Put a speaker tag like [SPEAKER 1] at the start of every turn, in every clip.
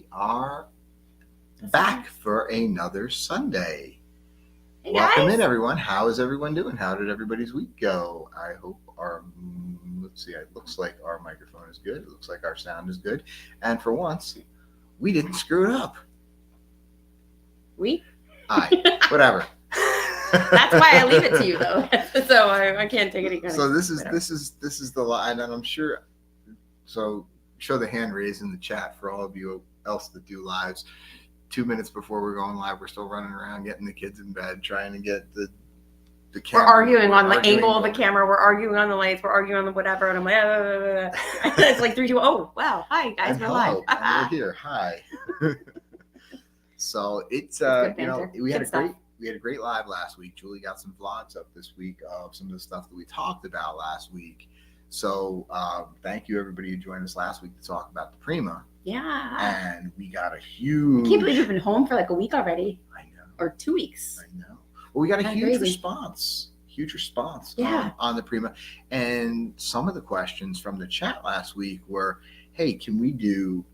[SPEAKER 1] we are back for another Sunday.
[SPEAKER 2] Hey
[SPEAKER 1] Welcome
[SPEAKER 2] guys.
[SPEAKER 1] in, everyone. How is everyone doing? How did everybody's week go? I hope let's see, it looks like our microphone is good. It looks like our sound is good. And for once, we didn't screw it up. Whatever.
[SPEAKER 2] That's why I leave it to you, though. So I can't take any credit.
[SPEAKER 1] So this is the line, and I'm sure. So show the hand raised in the chat for all of you else that do lives. 2 minutes before we're going live, we're still running around getting the kids in bed, trying to get the camera.
[SPEAKER 2] We're arguing on the angle of the camera. We're arguing on the lights. We're arguing on the whatever. And I'm like, it's like 3, 2, oh, wow. Hi, guys. We're live.
[SPEAKER 1] We're here. Hi. So it's, we had a great live last week. Julie got some vlogs up this week of some of the stuff that we talked about last week. So thank you, everybody who joined us last week to talk about the Prima.
[SPEAKER 2] Yeah.
[SPEAKER 1] And we got a huge...
[SPEAKER 2] I can't believe you've been home for like a week already.
[SPEAKER 1] I know.
[SPEAKER 2] Or 2 weeks.
[SPEAKER 1] I know. Well, we got a huge response. On the Prima. And some of the questions from the chat last week were, hey, can we do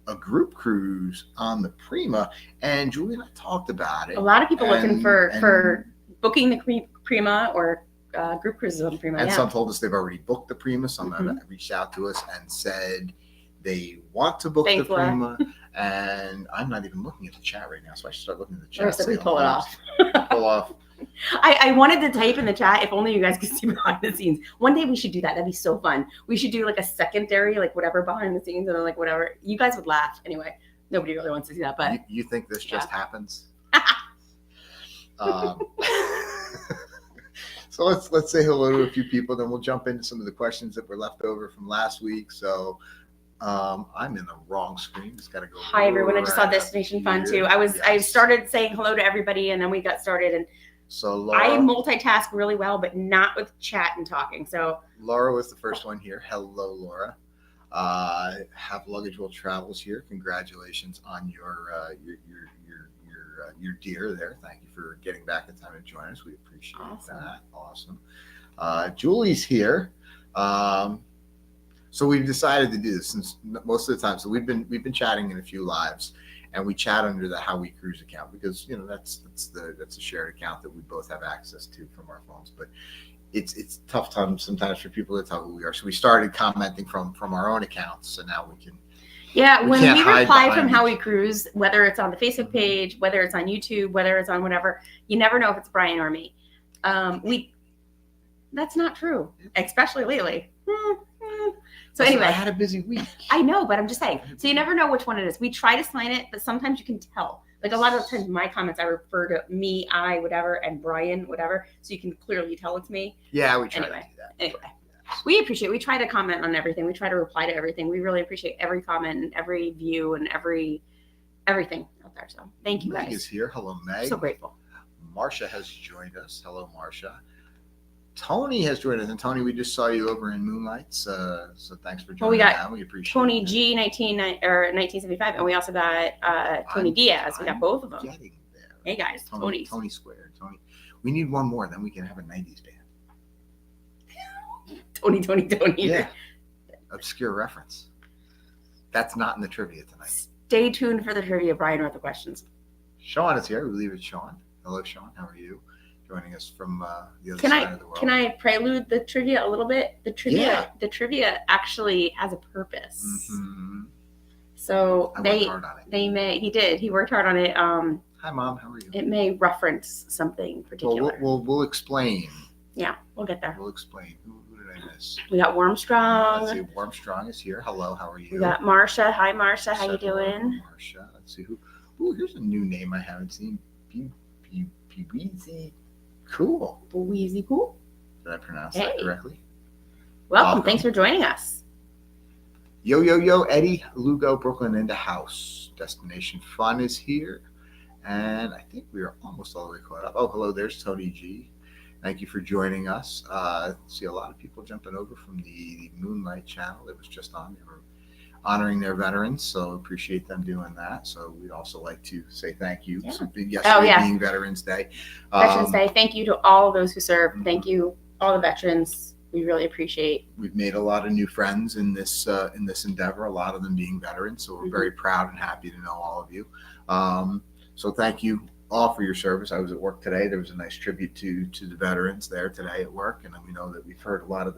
[SPEAKER 1] a group cruise on the Prima? And Julie and I talked about it.
[SPEAKER 2] A lot of people looking for booking the Prima or group cruises on the Prima.
[SPEAKER 1] And some told us they've already booked the Prima. Some have reached out to us and said they want to book the Prima. And I'm not even looking at the chat right now, so I should start looking at the chat.
[SPEAKER 2] So we pull it off.
[SPEAKER 1] Pull off.
[SPEAKER 2] I wanted to type in the chat, if only you guys could see behind the scenes. One day we should do that. That'd be so fun. We should do like a secondary, like whatever behind the scenes, and then like whatever. You guys would laugh. Anyway, nobody really wants to see that, but
[SPEAKER 1] you think this just happens? So let's say hello to a few people, then we'll jump into some of the questions that were left over from last week. So I'm in the wrong screen. Just gotta go.
[SPEAKER 2] Hi everyone. I just saw Destination Fun too. I started saying hello to everybody, and then we got started. And
[SPEAKER 1] so Laura,
[SPEAKER 2] I multitask really well, but not with chat and talking. So
[SPEAKER 1] Laura was the first one here. Hello, Laura. Have Luggage Will Travels here. Congratulations on your deer there. Thank you for getting back in time to join us. We appreciate that. Awesome. Julie's here. So we've decided to do this since most of the time. So we've been chatting in a few lives, and we chat under the How We Cruise account because that's a shared account that we both have access to from our phones. But it's tough time sometimes for people to tell who we are. So we started commenting from our own accounts, so now we can. Yeah, when we reply from How We Cruise, whether it's on the Facebook page, whether it's on YouTube, whether it's on whatever, you never know if it's Brian or me. That's not true, especially lately. So anyway, I had a busy week. I know, but I'm just saying. So you never know which one it is. We try to sign it, but sometimes you can tell. Like a lot of times, my comments I refer to me, I, whatever, and Brian, whatever. So you can clearly tell it's me. Yeah, we try to do that. Anyway. We appreciate. We try to comment on everything. We try to reply to everything. We really appreciate every comment and every view and everything out there. So thank you guys. Meg is here. Hello, Meg. So grateful. Marsha has joined us. Hello, Marsha. Tony has joined us, and Tony, we just saw you over in Moonlights. So thanks for joining us. We appreciate Tony it. G 1975, and we also got Tony Diaz. We got both of them. Getting there. Hey guys, Tony squared. Tony. We need one more, then we can have a 90s band. Tony. Yeah. Obscure reference. That's not in the trivia tonight. Stay tuned for the trivia. Brian wrote the questions. Sean is here. We believe it's Sean. Hello, Sean. How are you? Joining us from the other side of the world. Can I prelude the trivia a little bit? The trivia actually has a purpose. Mm-hmm. So he worked hard on it. Hi, Mom. How are you? It may reference something particular. We'll explain. Yeah, we'll get there. We'll explain. Who did I miss? We got Wormstrong. Let's see. Wormstrong is here. Hello, how are you? We got Marsha. Hi, Marsha. How you doing? Marsha. Let's see who. Oh, here's a new name I haven't seen. Peweezy. Cool. Peweezy Cool. Did I pronounce that correctly? Welcome. Thanks for joining us. Yo, Eddie Lugo, Brooklyn in the house. Destination Fun is here. And I think we are almost all the way caught up. Oh, hello, there's Tony G. Thank you for joining us. See a lot of people jumping over from the Moonlight channel that was just on. They were honoring their veterans, so appreciate them doing that. So we'd also like to say thank you. Yesterday being Veterans Day. Veterans Day. Thank you to all those who served. Thank you, all the veterans.
[SPEAKER 2] we really appreciate.
[SPEAKER 3] We've made a lot of new friends in this endeavor, a lot of them being veterans. So we're very proud and happy to know all of you. So thank you all for your service. I was at work today. There was a nice tribute to the veterans there today at work, and we know that we've heard a lot of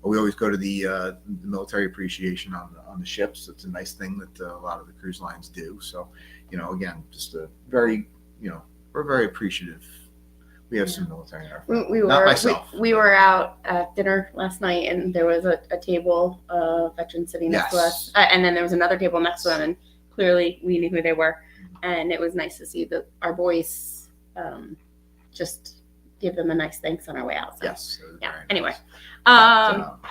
[SPEAKER 3] we always go to the military appreciation on the ships. It's a nice thing that a lot of the cruise lines do. So, again, just a very, we're very appreciative. We have some military in our family. Not myself.
[SPEAKER 2] We were out at dinner last night, and there was a table of veterans sitting next to us, and then there was another table next to them, and clearly we knew who they were. And it was nice to see that our boys just give them a nice thanks on our way out. So,
[SPEAKER 3] yes.
[SPEAKER 2] Yeah.
[SPEAKER 3] Nice.
[SPEAKER 2] Anyway,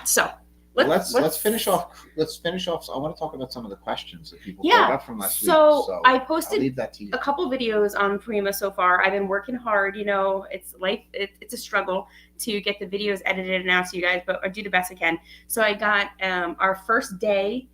[SPEAKER 3] So let's finish off. Let's finish off. So I want to talk about some of the questions that people brought up from last week.
[SPEAKER 2] So I posted
[SPEAKER 3] I'll leave that to you.
[SPEAKER 2] a couple videos on Prima so far. I've been working hard. It's life. It's a struggle to get the videos edited and out to you guys, but I do the best I can. So I got our first day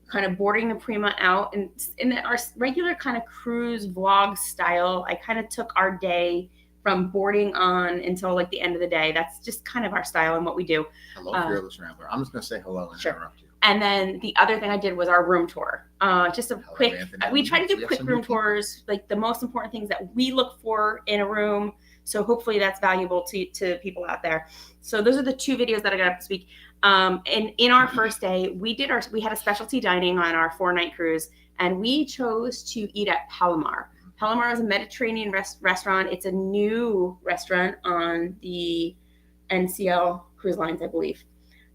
[SPEAKER 2] kind of boarding the Prima out, and in our regular kind of cruise vlog style, I kind of took our day from boarding on until like the end of the day. That's just kind of our style and what we do.
[SPEAKER 3] Hello, Fearless Rambler. I'm just going to say hello and interrupt you.
[SPEAKER 2] And then the other thing I did was our room tour. Just a quick, we try to do quick room tours, like the most important things that we look for in a room. So hopefully that's valuable to people out there. So those are the 2 videos that I got up this week. And in our first day, we had a specialty dining on our 4-night cruise, and we chose to eat at Palomar. Palomar is a Mediterranean restaurant. It's a new restaurant on the NCL cruise lines, I believe.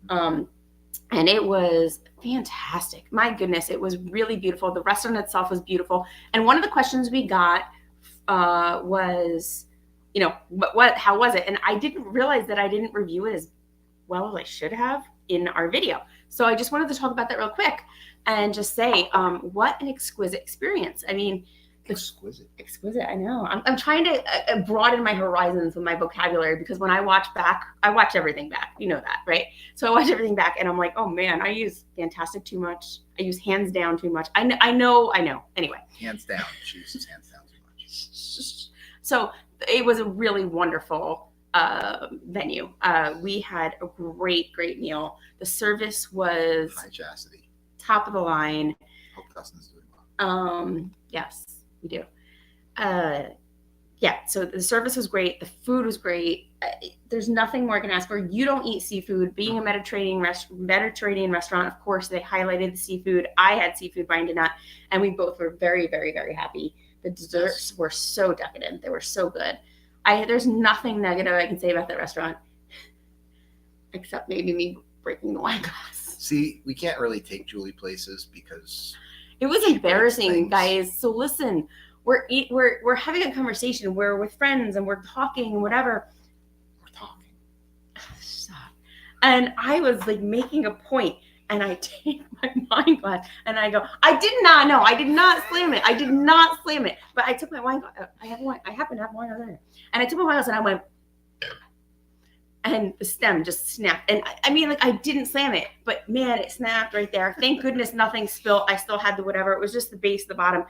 [SPEAKER 2] And it was fantastic. My goodness, it was really beautiful. The restaurant itself was beautiful. And one of the questions we got was, how was it? And I didn't realize that I didn't review it as well as I should have in our video. So I just wanted to talk about that real quick and just say, what an exquisite experience. I mean,
[SPEAKER 3] exquisite.
[SPEAKER 2] I know. I'm trying to broaden my horizons with my vocabulary, because when I watch back, I watch everything back. You know that, right? So I watch everything back, and I'm like, oh man, I use fantastic too much. I use hands down too much. I know. Anyway.
[SPEAKER 3] Hands down. She uses hands down too much.
[SPEAKER 2] So it was a really wonderful venue. We had a great meal. The service was
[SPEAKER 3] high chastity,
[SPEAKER 2] top of the line.
[SPEAKER 3] Hope Dustin's doing well.
[SPEAKER 2] Yes, we do. So the service was great. The food was great. There's nothing more I can ask for. You don't eat seafood. Being a Mediterranean restaurant, of course, they highlighted the seafood. I had seafood, Brian did not, and we both were very, very, very happy. The desserts were so decadent. They were so good. There's nothing negative I can say about that restaurant, except maybe me breaking the wine glass.
[SPEAKER 3] See, we can't really take Julie places because
[SPEAKER 2] it was embarrassing, guys. So listen, we're having a conversation. We're with friends and we're talking and whatever.
[SPEAKER 3] We're talking.
[SPEAKER 2] Stop. And I was like making a point, and I take my wine glass and I go, I did not slam it. But I took my wine glass. I happen to have wine over there. And I took my wine glass and I went, and the stem just snapped. And I mean, like, I didn't slam it, but man, it snapped right there. Thank goodness nothing spilled. I still had the whatever. It was just the base, the bottom.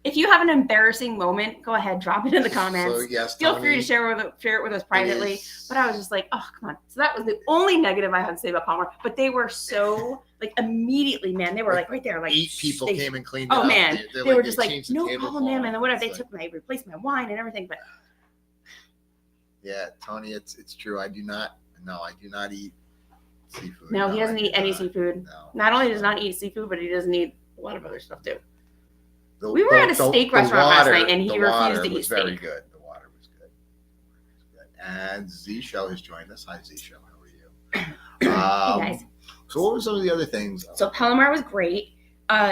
[SPEAKER 2] If you have an embarrassing moment, go ahead, drop it in the comments.
[SPEAKER 3] So, yes,
[SPEAKER 2] feel free to share it with us privately. But I was just like, oh, come on. So that was the only negative I had to say about Palmer. But they were so, like, immediately, man, they were like right there. Like
[SPEAKER 3] 8 people came and cleaned it up.
[SPEAKER 2] Oh, man. They were just like, no problem, man. And whatever. They replaced my wine and everything. But
[SPEAKER 3] yeah, Tony, it's true. I do not eat seafood.
[SPEAKER 2] No, he doesn't eat any seafood.
[SPEAKER 3] No.
[SPEAKER 2] Not only does not eat seafood, but he doesn't eat a lot of other stuff too. We were at a steak restaurant last night, and he refused to eat steak.
[SPEAKER 3] Very good. The water was good. And Z-Show has joined us. Hi, Z-Show. How are you?
[SPEAKER 2] Hey, guys.
[SPEAKER 3] So what were some of the other things?
[SPEAKER 2] So Palomar was great.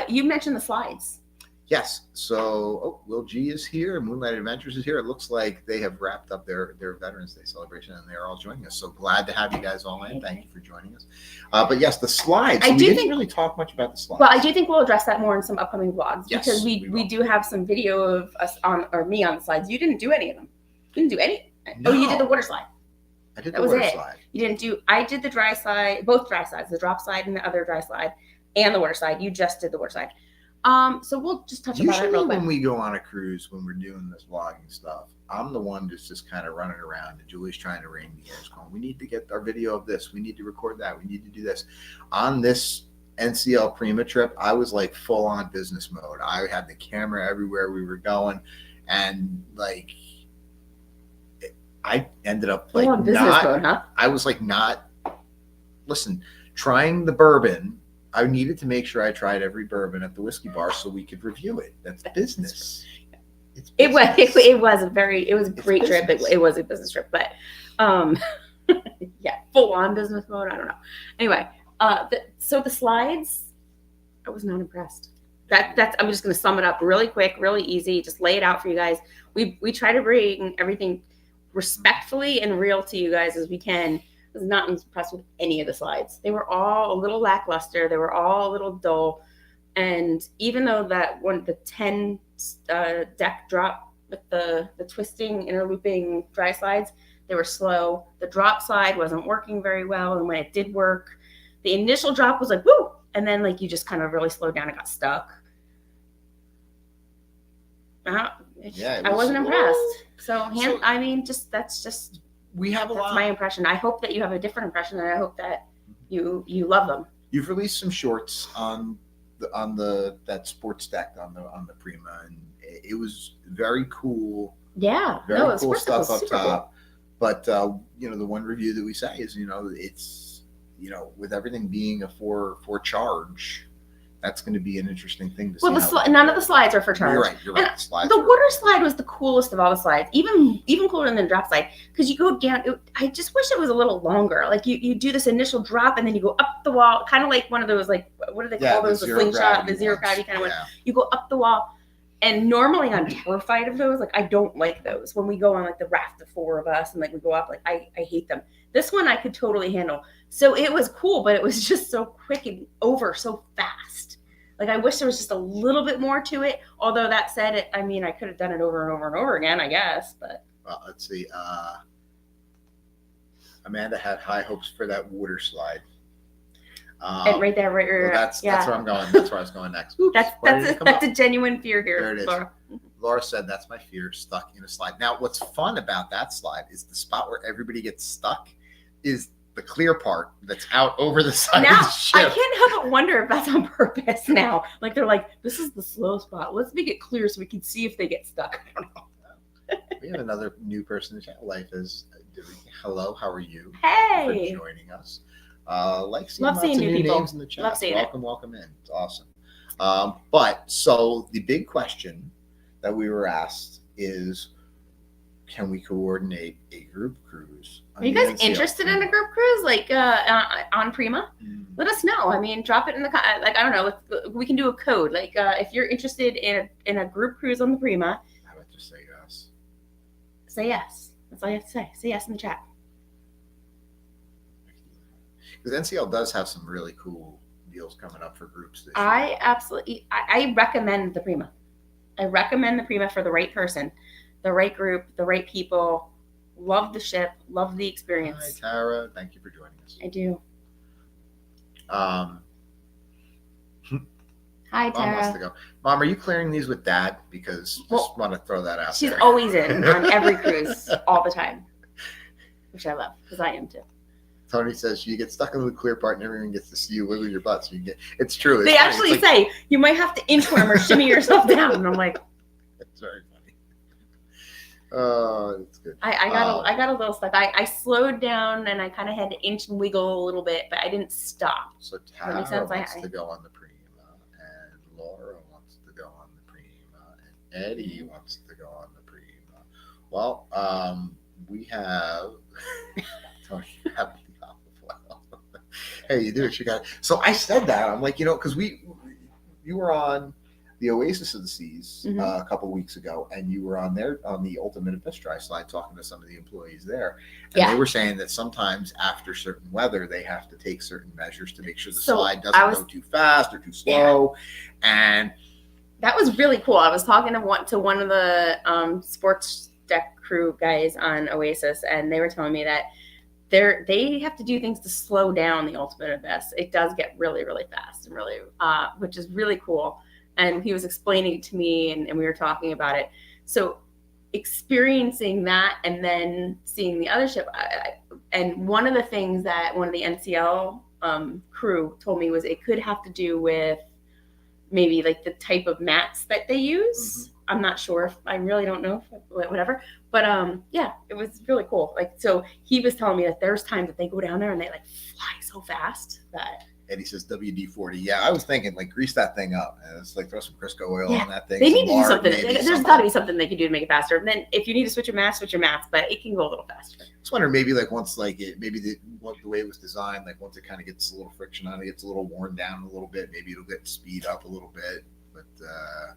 [SPEAKER 2] You mentioned the slides.
[SPEAKER 3] Yes. So, Will G is here. Moonlight Adventures is here. It looks like they have wrapped up their Veterans Day celebration, and they're all joining us. So glad to have you guys all in. Thank you for joining us. But yes, the slides. We didn't really talk much about the slides.
[SPEAKER 2] Well, I do think we'll address that more in some upcoming vlogs,
[SPEAKER 3] yes,
[SPEAKER 2] because we do have some video of us me on the slides. You didn't do any of them. You didn't do any.
[SPEAKER 3] No.
[SPEAKER 2] Oh, you did the water slide.
[SPEAKER 3] I did the water slide.
[SPEAKER 2] You didn't do. I did the dry slide, both dry slides, the drop slide and the other dry slide, and the water slide. You just did the water slide. So we'll just touch about it real
[SPEAKER 3] Usually
[SPEAKER 2] quick.
[SPEAKER 3] when we go on a cruise, when we're doing this vlogging stuff, I'm the one that's just kind of running around, and Julie's trying to rein me in. She's going, we need to get our video of this. We need to record that. We need to do this. On this NCL Prima trip, I was like full on business mode. I had the camera everywhere we were going, and like I ended up like
[SPEAKER 2] full on business mode, huh?
[SPEAKER 3] I was like not. Listen, trying the bourbon. I needed to make sure I tried every bourbon at the whiskey bar so we could review it. That's business.
[SPEAKER 2] It was a great trip. It was a business trip, but yeah, full on business mode. I don't know. Anyway, so the slides, I was not impressed. I'm just going to sum it up really quick, really easy. Just lay it out for you guys. We try to bring everything respectfully and real to you guys as we can. I was not impressed with any of the slides. They were all a little lackluster. They were all a little dull. And even though the 10 deck drop with the twisting, interlooping dry slides, they were slow. The drop slide wasn't working very well. And when it did work, the initial drop was like, woo! And then like you just kind of really slowed down and got stuck. I wasn't impressed. That's just
[SPEAKER 3] we have
[SPEAKER 2] that's my impression. I hope that you have a different impression, and I hope that you love them.
[SPEAKER 3] You've released some shorts on that sports deck on the Prima, and it was very cool.
[SPEAKER 2] Yeah,
[SPEAKER 3] very cool stuff up top. Cool. But the one review that we say is it's with everything being a for charge. That's going to be an interesting thing to see.
[SPEAKER 2] Well, none of the slides are for charge.
[SPEAKER 3] You're right.
[SPEAKER 2] The water slide was the coolest of all the slides, even cooler than the drop slide, because you go down. I just wish it was a little longer. Like you do this initial drop, and then you go up the wall, kind of like one of those, like, what do they call those? The slingshot, the zero gravity kind of one. You go up the wall, and normally I'm terrified of those. Like, I don't like those. When we go on like the raft of 4 of us, and like we go up, like I hate them. This one I could totally handle. So it was cool, but it was just so quick and over so fast. Like, I wish there was just a little bit more to it. Although that said, I could have done it over and over and over again, I guess. But
[SPEAKER 3] well, let's see. Amanda had high hopes for that water slide.
[SPEAKER 2] And right there,
[SPEAKER 3] well, that's where I'm going. That's where I was going next. Oops,
[SPEAKER 2] that's a genuine fear here.
[SPEAKER 3] There it is. Laura said, "That's my fear, stuck in a slide." Now, what's fun about that slide is the spot where everybody gets stuck is the clear part that's out over the side of the ship.
[SPEAKER 2] I can't help but wonder if that's on purpose now. Like, they're like, this is the slow spot. Let's make it clear so we can see if they get stuck. I don't know.
[SPEAKER 3] We have another new person in the channel. Life is doing. Hello, how are you?
[SPEAKER 2] Hey.
[SPEAKER 3] Thank you for joining us.
[SPEAKER 2] Love seeing new people.
[SPEAKER 3] Names in the chat.
[SPEAKER 2] Love seeing
[SPEAKER 3] welcome in. It's awesome. But so the big question that we were asked is, can we coordinate a group cruise?
[SPEAKER 2] Are you guys interested in a group cruise, like on Prima? Let us know. Drop it in the I don't know. We can do a code. Like if you're interested in a group cruise on the Prima.
[SPEAKER 3] How about just say yes?
[SPEAKER 2] Say yes. That's all you have to say. Say yes in the chat.
[SPEAKER 3] Because NCL does have some really cool deals coming up for groups this year.
[SPEAKER 2] I recommend the Prima. I recommend the Prima for the right person, the right group, the right people. Love the ship. Love the experience.
[SPEAKER 3] Hi, Tara. Thank you for joining us.
[SPEAKER 2] I do.
[SPEAKER 3] Hi,
[SPEAKER 2] Tara.
[SPEAKER 3] Mom wants to go. Mom, are you clearing these with Dad? Because just want to throw that out
[SPEAKER 2] she's
[SPEAKER 3] there.
[SPEAKER 2] She's always in on every cruise all the time, which I love because I am too.
[SPEAKER 3] Tony says you get stuck in the clear part and everyone gets to see you wiggle your butt. So you get. It's true.
[SPEAKER 2] They actually say you might have to inchworm or shimmy yourself down, and I'm like,
[SPEAKER 3] it's very funny. Oh, it's good.
[SPEAKER 2] I got a little stuck. I slowed down and I kind of had to inch and wiggle a little bit, but I didn't stop.
[SPEAKER 3] So Tara wants to go on the Prima, and Laura wants to go on the Prima, and Eddie wants to go on the Prima. Well, we have. Tony, you have the well. Hey, you do what you got. So I said that. I'm like, because you were on the Oasis of the Seas a couple weeks ago, and you were on the Ultimate Abyss Dry slide talking to some of the employees there, and they were saying that sometimes after certain weather they have to take certain measures to make sure the slide doesn't go too fast or too slow, and
[SPEAKER 2] that was really cool. I was talking to one of the sports deck crew guys on Oasis, and they were telling me that they have to do things to slow down the Ultimate Abyss. It does get really, really fast and really, which is really cool. and he was explaining it to me, and we were talking about it. So experiencing that and then seeing the other ship, and one of the things that one of the NCL crew told me was it could have to do with maybe like the type of mats that they use. I'm not sure. I really don't know. Whatever. But yeah, it was really cool. Like, so he was telling me that there's times that they go down there and they like fly so fast that.
[SPEAKER 3] And he says WD-40. Yeah, I was thinking like grease that thing up, and it's like throw some Crisco oil on that thing.
[SPEAKER 2] They need to do something. There's got to be something they can do to make it faster. And then if you need to switch your mats, but it can go a little faster.
[SPEAKER 3] I was wondering maybe like once like maybe the way it was designed, like once it kind of gets a little friction on it, gets a little worn down a little bit, maybe it'll get speed up a little bit. But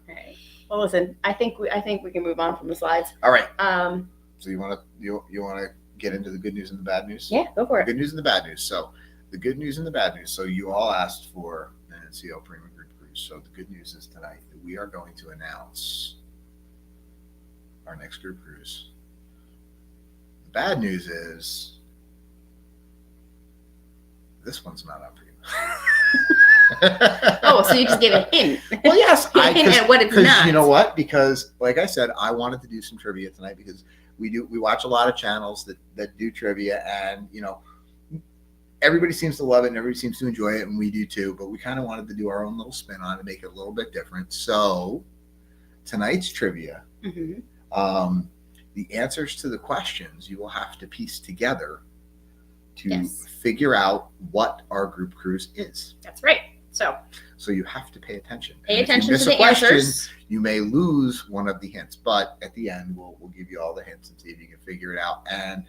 [SPEAKER 2] okay. Well, listen, I think we can move on from the slides.
[SPEAKER 3] All right. So you want to get into the good news and the bad news?
[SPEAKER 2] Yeah, go for it.
[SPEAKER 3] Good news and the bad news. So the good news and the bad news. So you all asked for an NCL Premium Group Cruise. So the good news is tonight that we are going to announce our next group cruise. The bad news is this one's not up for you.
[SPEAKER 2] Oh, so you just gave a hint.
[SPEAKER 3] Well, yes.
[SPEAKER 2] A hint at what it's not.
[SPEAKER 3] You know what? Because like I said, I wanted to do some trivia tonight because we watch a lot of channels that do trivia, and you know, everybody seems to love it and everybody seems to enjoy it, and we do too, but we kind of wanted to do our own little spin on it, make it a little bit different. So tonight's trivia, the answers to the questions you will have to piece together to figure out what our group cruise is.
[SPEAKER 2] That's right. So
[SPEAKER 3] you have to pay attention.
[SPEAKER 2] Pay attention to the answers.
[SPEAKER 3] You may lose one of the hints, but at the end we'll give you all the hints and see if you can figure it out. And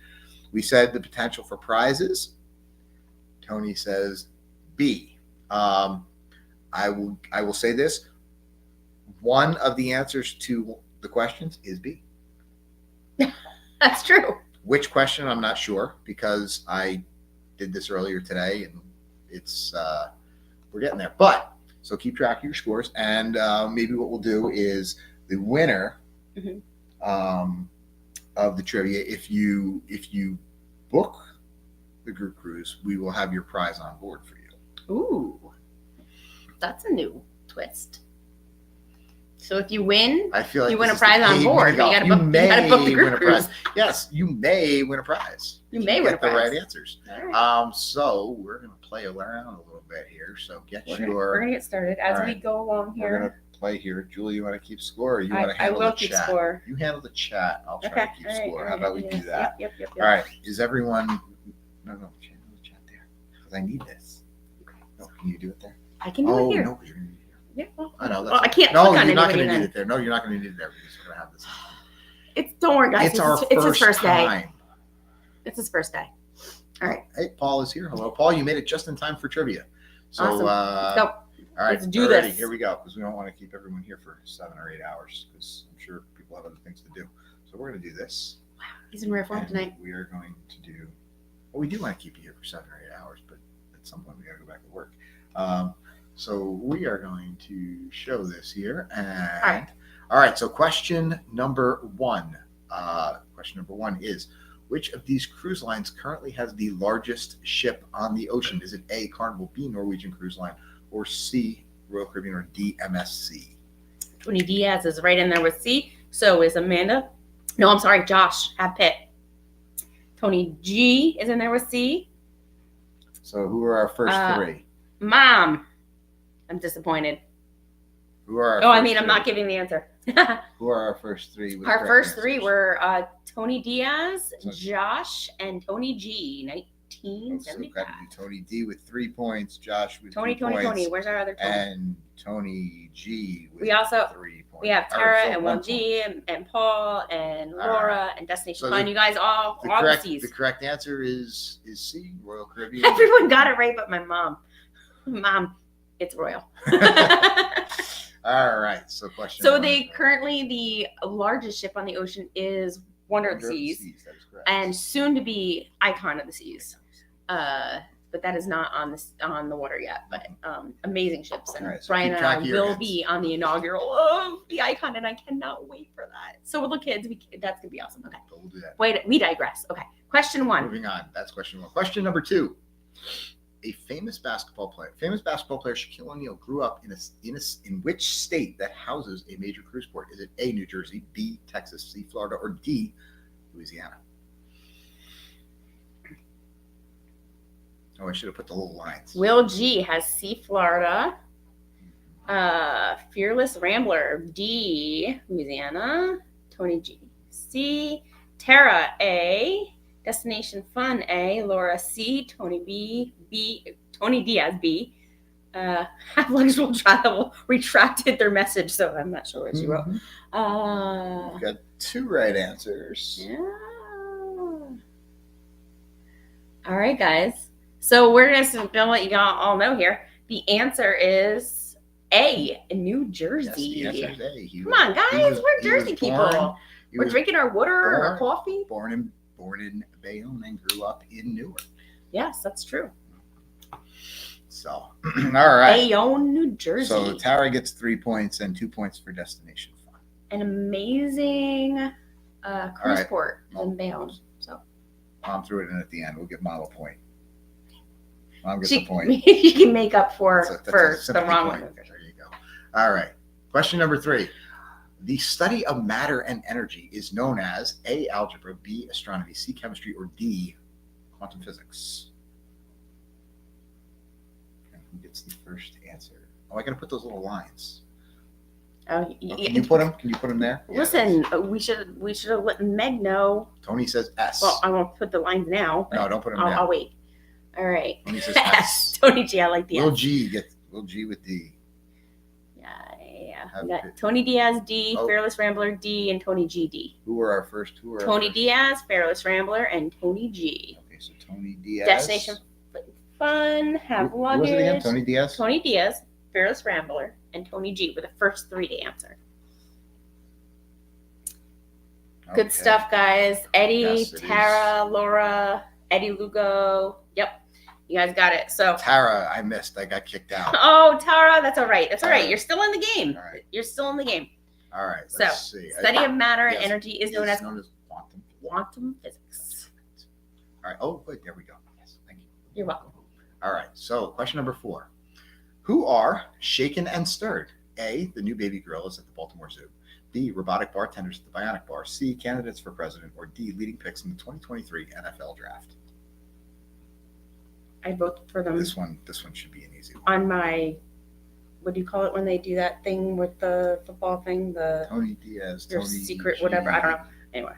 [SPEAKER 3] we said the potential for prizes. Tony says B. I will say this. One of the answers to the questions is B.
[SPEAKER 2] That's true.
[SPEAKER 3] Which question, I'm not sure, because I did this earlier today, and it's we're getting there. But so keep track of your scores, and maybe what we'll do is the winner of the trivia. If you book the group cruise, we will have your prize on board for you.
[SPEAKER 2] Ooh, that's a new twist. So if you win,
[SPEAKER 3] I feel like
[SPEAKER 2] you win a prize on board. You gotta book the group cruise.
[SPEAKER 3] Yes, you may win a prize.
[SPEAKER 2] You may win a prize.
[SPEAKER 3] The right answers.
[SPEAKER 2] All right.
[SPEAKER 3] So we're gonna play around a little bit here. So
[SPEAKER 2] we're gonna get started as we go along here.
[SPEAKER 3] We're gonna play here. Julie, you want to keep score, or you want to handle the chat? I will keep
[SPEAKER 2] score.
[SPEAKER 3] You handle the chat. I'll try to keep score. How about we do that?
[SPEAKER 2] Yep.
[SPEAKER 3] All right. Is everyone? No, handle the chat there because I need this. Okay. No, can you do it there?
[SPEAKER 2] I can do it here.
[SPEAKER 3] No, because you're gonna need it here.
[SPEAKER 2] Yeah.
[SPEAKER 3] I know.
[SPEAKER 2] I can't.
[SPEAKER 3] No, you're not going to need it there. No, you're not going to need it there because we're going to have this.
[SPEAKER 2] Don't worry, guys.
[SPEAKER 3] It's his first
[SPEAKER 2] day. It's his first day. All right.
[SPEAKER 3] Hey, Paul is here. Hello, Paul. You made it just in time for trivia. So,
[SPEAKER 2] awesome. Let's go.
[SPEAKER 3] All right.
[SPEAKER 2] Let's do this.
[SPEAKER 3] Here we go, because we don't want to keep everyone here for 7 or 8 hours, because I'm sure people have other things to do. So we're going to do this.
[SPEAKER 2] Wow, he's in rare form tonight.
[SPEAKER 3] We are going to do. Well, we do want to keep you here for 7 or 8 hours, but at some point we got to go back to work. So we are going to show this here. And all right. So question number one. Question number one is, which of these cruise lines currently has the largest ship on the ocean? Is it A, Carnival, B, Norwegian Cruise Line, or C, Royal Caribbean, or D, MSC?
[SPEAKER 2] Tony Diaz is right in there with C. So is Amanda. No, I'm sorry, Josh at Pitt. Tony G is in there with C.
[SPEAKER 3] So who are our first three?
[SPEAKER 2] Mom. I'm disappointed.
[SPEAKER 3] Who are
[SPEAKER 2] I'm not giving the answer.
[SPEAKER 3] Who are our first three?
[SPEAKER 2] Our first three were Tony Diaz, Josh, and Tony G. 1975.
[SPEAKER 3] So we've got to do Tony D with 3 points, Josh with
[SPEAKER 2] Tony. Where's our other Tony?
[SPEAKER 3] And Tony G with 3 points.
[SPEAKER 2] We have Tara and Will G and Paul and Laura and Destination Fun. You guys all the C's.
[SPEAKER 3] The correct answer is C, Royal Caribbean.
[SPEAKER 2] Everyone got it right, but my mom. Mom, it's Royal.
[SPEAKER 3] All right. So question.
[SPEAKER 2] So currently the largest ship on the ocean is Wonder of the Seas.
[SPEAKER 3] That is correct. And
[SPEAKER 2] soon to be Icon of the Seas. But that is not on the water yet. But amazing ships, and so Brian and I will be on the inaugural of the Icon, and I cannot wait for that. So with the kids, that's gonna be awesome. Okay,
[SPEAKER 3] so we'll do that.
[SPEAKER 2] Wait, we digress. Okay, question one.
[SPEAKER 3] Moving on. That's question one. Question number two. a famous basketball player. Famous basketball player Shaquille O'Neal grew up in which state that houses a major cruise port? Is it A, New Jersey, B, Texas, C, Florida, or D, Louisiana? Oh, I should have put the little lines.
[SPEAKER 2] Will G has C, Florida. Fearless Rambler, D, Louisiana. Tony G, C. Tara, A. Destination Fun, A. Laura, C. Tony B. Tony Diaz, B. Have luggage will travel retracted their message, so I'm not sure what she wrote.
[SPEAKER 3] You've got 2 right answers.
[SPEAKER 2] Yeah. All right, guys. So we're gonna let you all know here. The answer is A, in New Jersey.
[SPEAKER 3] Yes, the answer is A.
[SPEAKER 2] Come on, guys. We're Jersey people. We're drinking our water or our coffee.
[SPEAKER 3] Born in Bayonne and grew up in Newark.
[SPEAKER 2] Yes, that's true.
[SPEAKER 3] So, all right.
[SPEAKER 2] Bayonne, New Jersey.
[SPEAKER 3] So Tara gets 3 points and 2 points for Destination Fun.
[SPEAKER 2] An amazing cruise port in Bayonne. So
[SPEAKER 3] Mom threw it in at the end. We'll give Mom a point. Mom gets a point.
[SPEAKER 2] You can make up for the wrong one.
[SPEAKER 3] There you go. All right. Question number 3. The study of matter and energy is known as A, algebra, B, astronomy, C, chemistry, or D, quantum physics. And who gets the first answer? Oh, I got to put those little lines.
[SPEAKER 2] Oh,
[SPEAKER 3] can you put them? Can you put them there?
[SPEAKER 2] Listen, we should have let Meg know.
[SPEAKER 3] Tony says S.
[SPEAKER 2] Well, I won't put the lines now.
[SPEAKER 3] No, don't put them down.
[SPEAKER 2] I'll wait. All right.
[SPEAKER 3] Tony says S.
[SPEAKER 2] Tony G, I like the
[SPEAKER 3] Little
[SPEAKER 2] S.
[SPEAKER 3] G with D.
[SPEAKER 2] We got Tony Diaz, D, Fearless Rambler, D, and Tony G, D.
[SPEAKER 3] Who were our first?
[SPEAKER 2] Tony Diaz, Fearless Rambler, and Tony G.
[SPEAKER 3] Okay, so Tony Diaz.
[SPEAKER 2] Destination Fun, Have Luggage.
[SPEAKER 3] Who was it again? Tony Diaz?
[SPEAKER 2] Tony Diaz, Fearless Rambler, and Tony G were the first 3 to answer. Okay. Good stuff, guys. Eddie,
[SPEAKER 3] Yes,
[SPEAKER 2] Tara, Laura, Eddie Lugo. Yep. You guys got it. So
[SPEAKER 3] Tara, I missed. I got kicked out.
[SPEAKER 2] Oh, Tara, that's all right. That's all right. You're still in the game.
[SPEAKER 3] All right.
[SPEAKER 2] You're still in the game.
[SPEAKER 3] All right. Let's see.
[SPEAKER 2] Study of matter and energy is known as
[SPEAKER 3] quantum
[SPEAKER 2] physics.
[SPEAKER 3] All right. Oh, good. There we go. Yes. Thank you.
[SPEAKER 2] You're welcome.
[SPEAKER 3] All right. So question number 4. Who are shaken and stirred? A, the new baby gorillas at the Baltimore Zoo. B, robotic bartenders at the Bionic Bar. C, candidates for president. Or D, leading picks in the 2023 NFL draft.
[SPEAKER 2] I vote for them.
[SPEAKER 3] This one should be an easy one.
[SPEAKER 2] On my, what do you call it when they do that thing with the football thing? The
[SPEAKER 3] Tony Diaz.
[SPEAKER 2] Your
[SPEAKER 3] Tony
[SPEAKER 2] secret,
[SPEAKER 3] G.
[SPEAKER 2] whatever. I don't know. Anyway.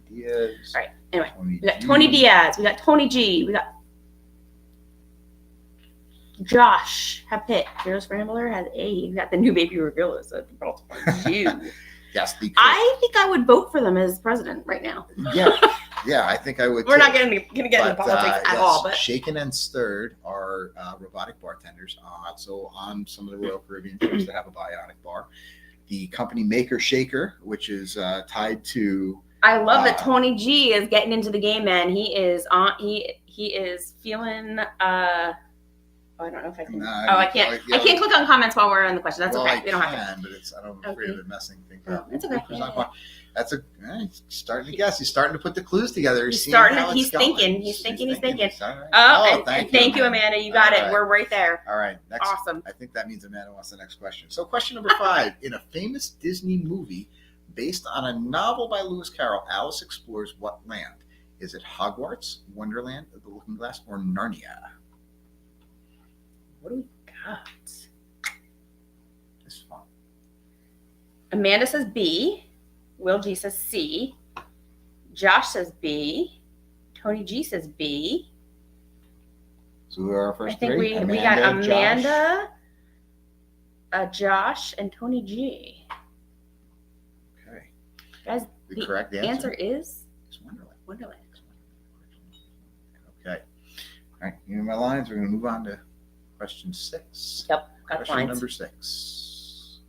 [SPEAKER 3] Diaz.
[SPEAKER 2] All right. Anyway,
[SPEAKER 3] Tony
[SPEAKER 2] we got
[SPEAKER 3] G.
[SPEAKER 2] Tony Diaz. We got Tony G. We got Josh Pitt. Fearless Rambler has A. We got the new baby gorillas at the Baltimore Zoo.
[SPEAKER 3] Yes,
[SPEAKER 2] I think I would vote for them as president right now.
[SPEAKER 3] Yeah, I think I would.
[SPEAKER 2] We're not going to get into politics at all. But
[SPEAKER 3] shaken and stirred are robotic bartenders. So on some of the Royal Caribbean ships that have a Bionic Bar, the company Maker Shaker, which is tied to.
[SPEAKER 2] I love that Tony G is getting into the game, man. He is on. He is feeling. I don't know if I can. I can't. I can't click on comments while we're on the question. That's okay. We don't have to.
[SPEAKER 3] But I'm afraid of messing things up.
[SPEAKER 2] It's okay.
[SPEAKER 3] That's starting to guess. He's starting to put the clues together.
[SPEAKER 2] He's starting. He's thinking. He's thinking. Oh, thank you, Amanda. You got it. We're right there.
[SPEAKER 3] All right. Next.
[SPEAKER 2] Awesome.
[SPEAKER 3] I think that means Amanda wants the next question. So, question number 5: in a famous Disney movie based on a novel by Lewis Carroll, Alice explores what land? Is it Hogwarts, Wonderland, The Looking Glass, or Narnia?
[SPEAKER 2] What do we got?
[SPEAKER 3] This is fun.
[SPEAKER 2] Amanda says B. Will G says C. Josh says B. Tony G says B.
[SPEAKER 3] So who are our first three?
[SPEAKER 2] I think we got Amanda, Josh, and Tony G.
[SPEAKER 3] Okay.
[SPEAKER 2] Guys,
[SPEAKER 3] the correct
[SPEAKER 2] answer is
[SPEAKER 3] Wonderland. Okay. All right. Give me my lines. We're going to move on to question 6.
[SPEAKER 2] Yep.
[SPEAKER 3] Question number 6.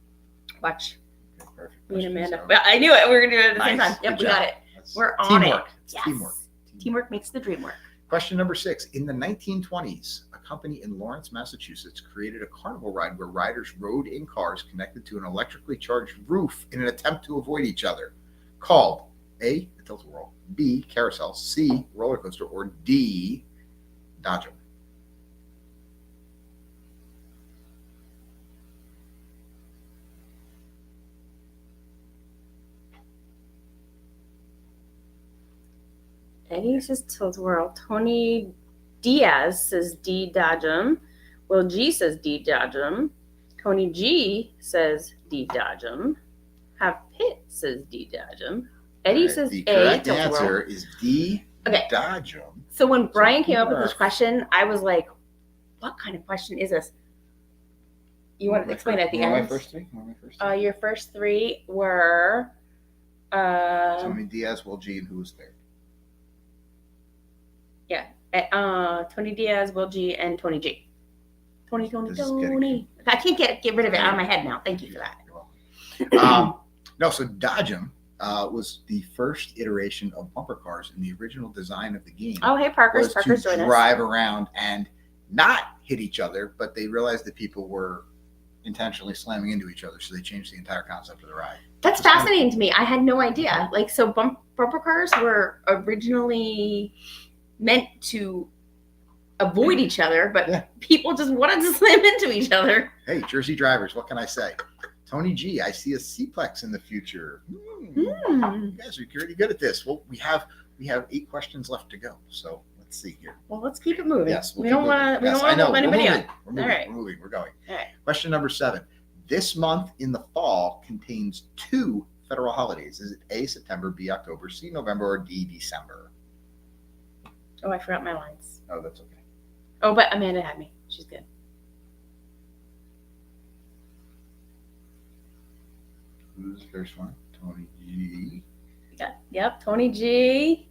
[SPEAKER 2] Watch.
[SPEAKER 3] Okay, perfect.
[SPEAKER 2] Me and Amanda. Well, I knew it. We were going to do it at the same time. Yep,
[SPEAKER 3] Good
[SPEAKER 2] we
[SPEAKER 3] job.
[SPEAKER 2] got it. We're on
[SPEAKER 3] teamwork.
[SPEAKER 2] it.
[SPEAKER 3] It's teamwork.
[SPEAKER 2] Teamwork makes the dream work.
[SPEAKER 3] Question number 6. In the 1920s, a company in Lawrence, Massachusetts created a carnival ride where riders rode in cars connected to an electrically charged roof in an attempt to avoid each other. Called A, the Tilt-A-Whirl, B, Carousel, C, Roller Coaster, or D, Dodger.
[SPEAKER 2] Eddie says Tilt World. Tony Diaz says D Dodgem. Will G says D Dodgem. Tony G says D Dodgem. Have Pitt says D Dodgem. Eddie says
[SPEAKER 3] the
[SPEAKER 2] A.
[SPEAKER 3] correct answer is D.
[SPEAKER 2] Okay.
[SPEAKER 3] Dodgem.
[SPEAKER 2] So when Brian came up with this question, I was like, what kind of question is this? You wanted to explain at the end?
[SPEAKER 3] My first three?
[SPEAKER 2] Your first three were
[SPEAKER 3] Tony Diaz, Will G, and who was third?
[SPEAKER 2] Tony Diaz, Will G, and Tony G. Tony. I can't get rid of it out of my head now. Thank you for that.
[SPEAKER 3] You're welcome. No, so Dodgem was the first iteration of bumper cars in the original design of the game.
[SPEAKER 2] Oh, hey, Parker's
[SPEAKER 3] to
[SPEAKER 2] joining us.
[SPEAKER 3] Drive around and not hit each other, but they realized that people were intentionally slamming into each other, so they changed the entire concept of the ride.
[SPEAKER 2] That's fascinating to me. I had no idea. Like, so bumper cars were originally meant to avoid each other, but people just wanted to slam into each other.
[SPEAKER 3] Hey, Jersey drivers, what can I say? Tony G, I see a C-Plex in the future. You guys are pretty good at this. Well, we have 8 questions left to go, so let's see here.
[SPEAKER 2] Well, let's keep it moving.
[SPEAKER 3] Yes,
[SPEAKER 2] we don't want to hold anybody up.
[SPEAKER 3] We're moving. We're going.
[SPEAKER 2] All right.
[SPEAKER 3] Question number 7. This month in the fall contains 2 federal holidays. Is it A, September, B, October, C, November, or D, December?
[SPEAKER 2] Oh, I forgot my lines.
[SPEAKER 3] Oh, that's okay.
[SPEAKER 2] Oh, but Amanda had me. She's good.
[SPEAKER 3] Who's the first one? Tony G.
[SPEAKER 2] Yep, Tony G.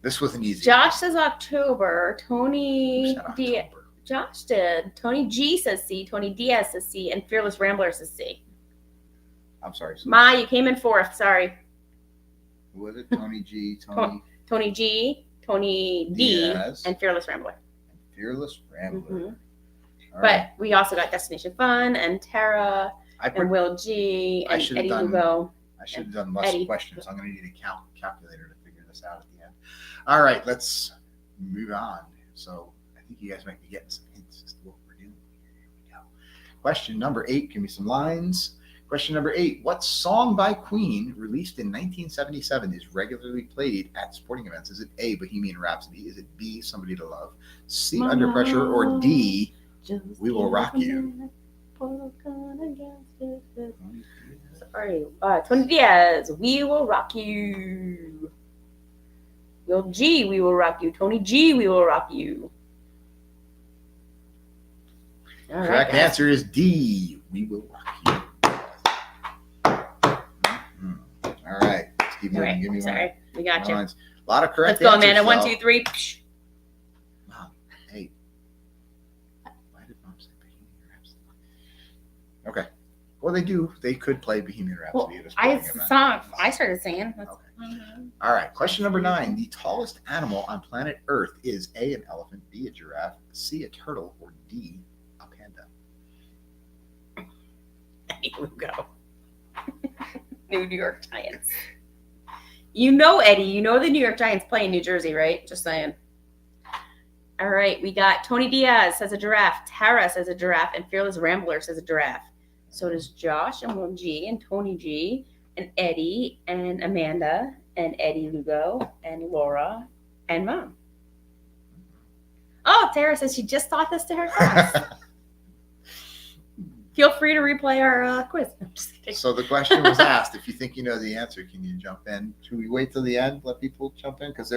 [SPEAKER 3] This was an easy
[SPEAKER 2] Josh says October. Tony D.
[SPEAKER 3] October.
[SPEAKER 2] Josh did. Tony G says C. Tony Diaz says C. And Fearless Rambler says C.
[SPEAKER 3] I'm sorry.
[SPEAKER 2] Ma, you came in 4th. Sorry.
[SPEAKER 3] Who was it? Tony G.
[SPEAKER 2] Tony G. Tony D.
[SPEAKER 3] Diaz.
[SPEAKER 2] And Fearless Rambler.
[SPEAKER 3] Fearless Rambler.
[SPEAKER 2] Mm-hmm. But we also got Destination Fun and Tara and Will G and Eddie Lugo.
[SPEAKER 3] I should have done less questions. I'm going to need a calculator to figure this out at the end. All right, let's move on. So I think you guys might be getting some hints as to what we're doing here. Here we go. Question number 8. Give me some lines. Question number 8. What song by Queen, released in 1977, is regularly played at sporting events? Is it A, Bohemian Rhapsody? Is it B, Somebody to Love? C, Under Pressure? Or D, We Will Rock You?
[SPEAKER 2] Sorry. Tony Diaz, We Will Rock You. Will G, We Will Rock You. Tony G, We Will Rock You.
[SPEAKER 3] All correct answer is D, We Will Rock You. All right. Let's keep moving.
[SPEAKER 2] Right.
[SPEAKER 3] Give me
[SPEAKER 2] Sorry. We got you.
[SPEAKER 3] A lot of correct
[SPEAKER 2] answers.
[SPEAKER 3] Let's
[SPEAKER 2] go, Amanda. 1, 2, 3.
[SPEAKER 3] Wow. Hey. Why did Mom say Bohemian Rhapsody? Okay. Well, they do. They could play Bohemian Rhapsody at a sporting event.
[SPEAKER 2] I started singing.
[SPEAKER 3] Okay. All right. Question number 9. The tallest animal on planet Earth is A, an elephant, B, a giraffe, C, a turtle, or D, a panda?
[SPEAKER 2] Here we go. New York Giants. You know, Eddie, you know the New York Giants play in New Jersey, right? Just saying. All right, we got Tony Diaz says a giraffe, Tara says a giraffe, and Fearless Rambler says a giraffe. So does Josh and Will G and Tony G and Eddie and Amanda and Eddie Lugo and Laura and Mom. Oh, Tara says she just taught this to her class. Feel free to replay our quiz. I'm just kidding.
[SPEAKER 3] So the question was asked, if you think you know the answer, can you jump in? Should we wait till the end, let people jump in? Because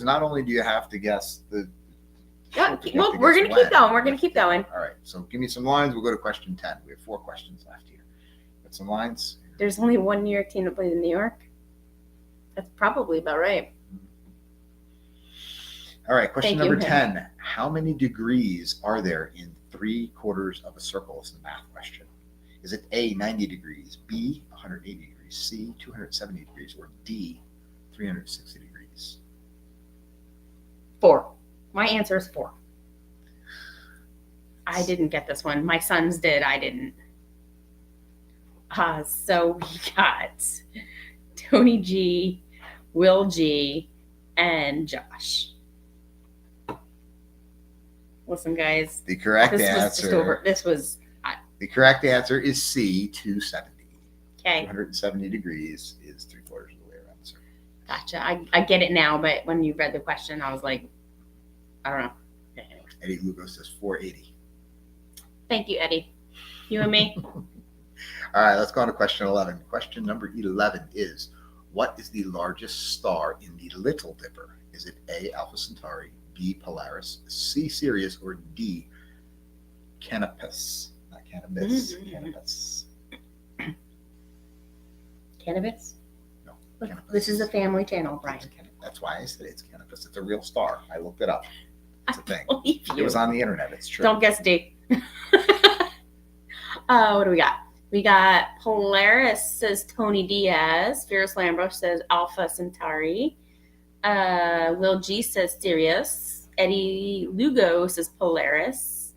[SPEAKER 3] not only do you have to guess the...
[SPEAKER 2] Well, we're going to keep going. We're going to keep going.
[SPEAKER 3] All right. So give me some lines. We'll go to question 10. We have 4 questions left here. Got some lines?
[SPEAKER 2] There's only one New York team that plays in New York. That's probably about right.
[SPEAKER 3] All right. Question number 10. How many degrees are there in 3/4 of a circle? Is the math question. Is it A, 90 degrees, B, 180 degrees, C, 270 degrees, or D, 360 degrees?
[SPEAKER 2] 4. My answer is 4. I didn't get this one. My sons did. I didn't. So we got Tony G, Will G, and Josh. Listen, guys.
[SPEAKER 3] The correct answer. The correct answer is C, 270.
[SPEAKER 2] Okay.
[SPEAKER 3] 270 degrees is 3/4 of the way around the circle.
[SPEAKER 1] Gotcha. I get it now, but when you read the question, I was like, I don't know.
[SPEAKER 3] Eddie Lugo says 480.
[SPEAKER 1] Thank you, Eddie. You and me.
[SPEAKER 3] All right, let's go on to question 11. Question number 11 is, what is the largest star in the Little Dipper? Is it A, Alpha Centauri, B, Polaris, C, Sirius, or D, Canopus? Not cannabis, Canopus.
[SPEAKER 1] Cannabis?
[SPEAKER 3] No, Canopus.
[SPEAKER 1] This is a family channel, Brian.
[SPEAKER 3] That's why I said it's Canopus. It's a real star. I looked it up. It's a thing.
[SPEAKER 1] It
[SPEAKER 3] was on the internet. It's true.
[SPEAKER 1] Don't guess D. What do we got? We got Polaris, says Tony Diaz. Fearless Lambro says Alpha Centauri. Will G says Sirius. Eddie Lugo says Polaris.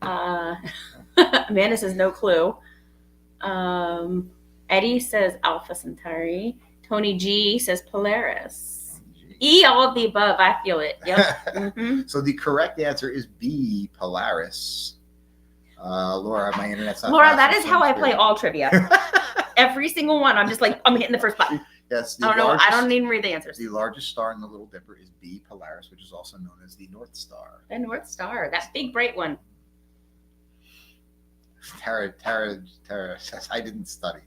[SPEAKER 1] Amanda says no clue. Eddie says Alpha Centauri. Tony G says Polaris. E, all of the above. I feel it. Yep. Mm-hmm.
[SPEAKER 3] So the correct answer is B, Polaris. Laura, my internet's not.
[SPEAKER 1] Laura, that is how I play all trivia. Every single one. I'm just like, I'm hitting the first button.
[SPEAKER 3] Yes.
[SPEAKER 1] I don't know. I don't even read the answers.
[SPEAKER 3] The largest star in the Little Dipper is B, Polaris, which is also known as the North Star.
[SPEAKER 1] The North Star. That big, bright one.
[SPEAKER 3] Tara says, I didn't study.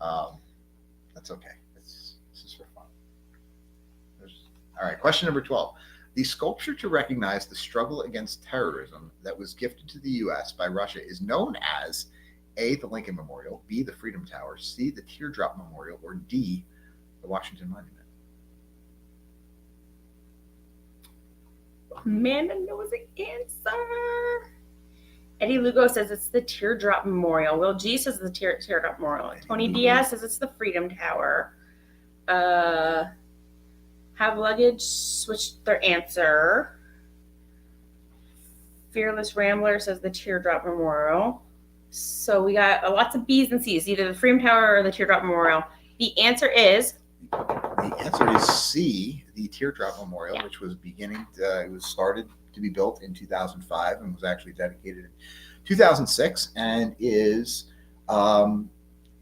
[SPEAKER 3] That's okay. This is for fun. All right. Question number 12. The sculpture to recognize the struggle against terrorism that was gifted to the U.S. by Russia is known as A, the Lincoln Memorial, B, the Freedom Tower, C, the Teardrop Memorial, or D, the Washington Monument.
[SPEAKER 1] Amanda knows the answer. Eddie Lugo says it's the Teardrop Memorial. Will G says the Teardrop Memorial. Tony Diaz says it's the Freedom Tower. Have Luggage switched their answer. Fearless Rambler says the Teardrop Memorial. So we got lots of B's and C's, either the Freedom Tower or the Teardrop Memorial. The answer is?
[SPEAKER 3] The answer is C, the Teardrop Memorial, which was it was started to be built in 2005 and was actually dedicated in 2006 and is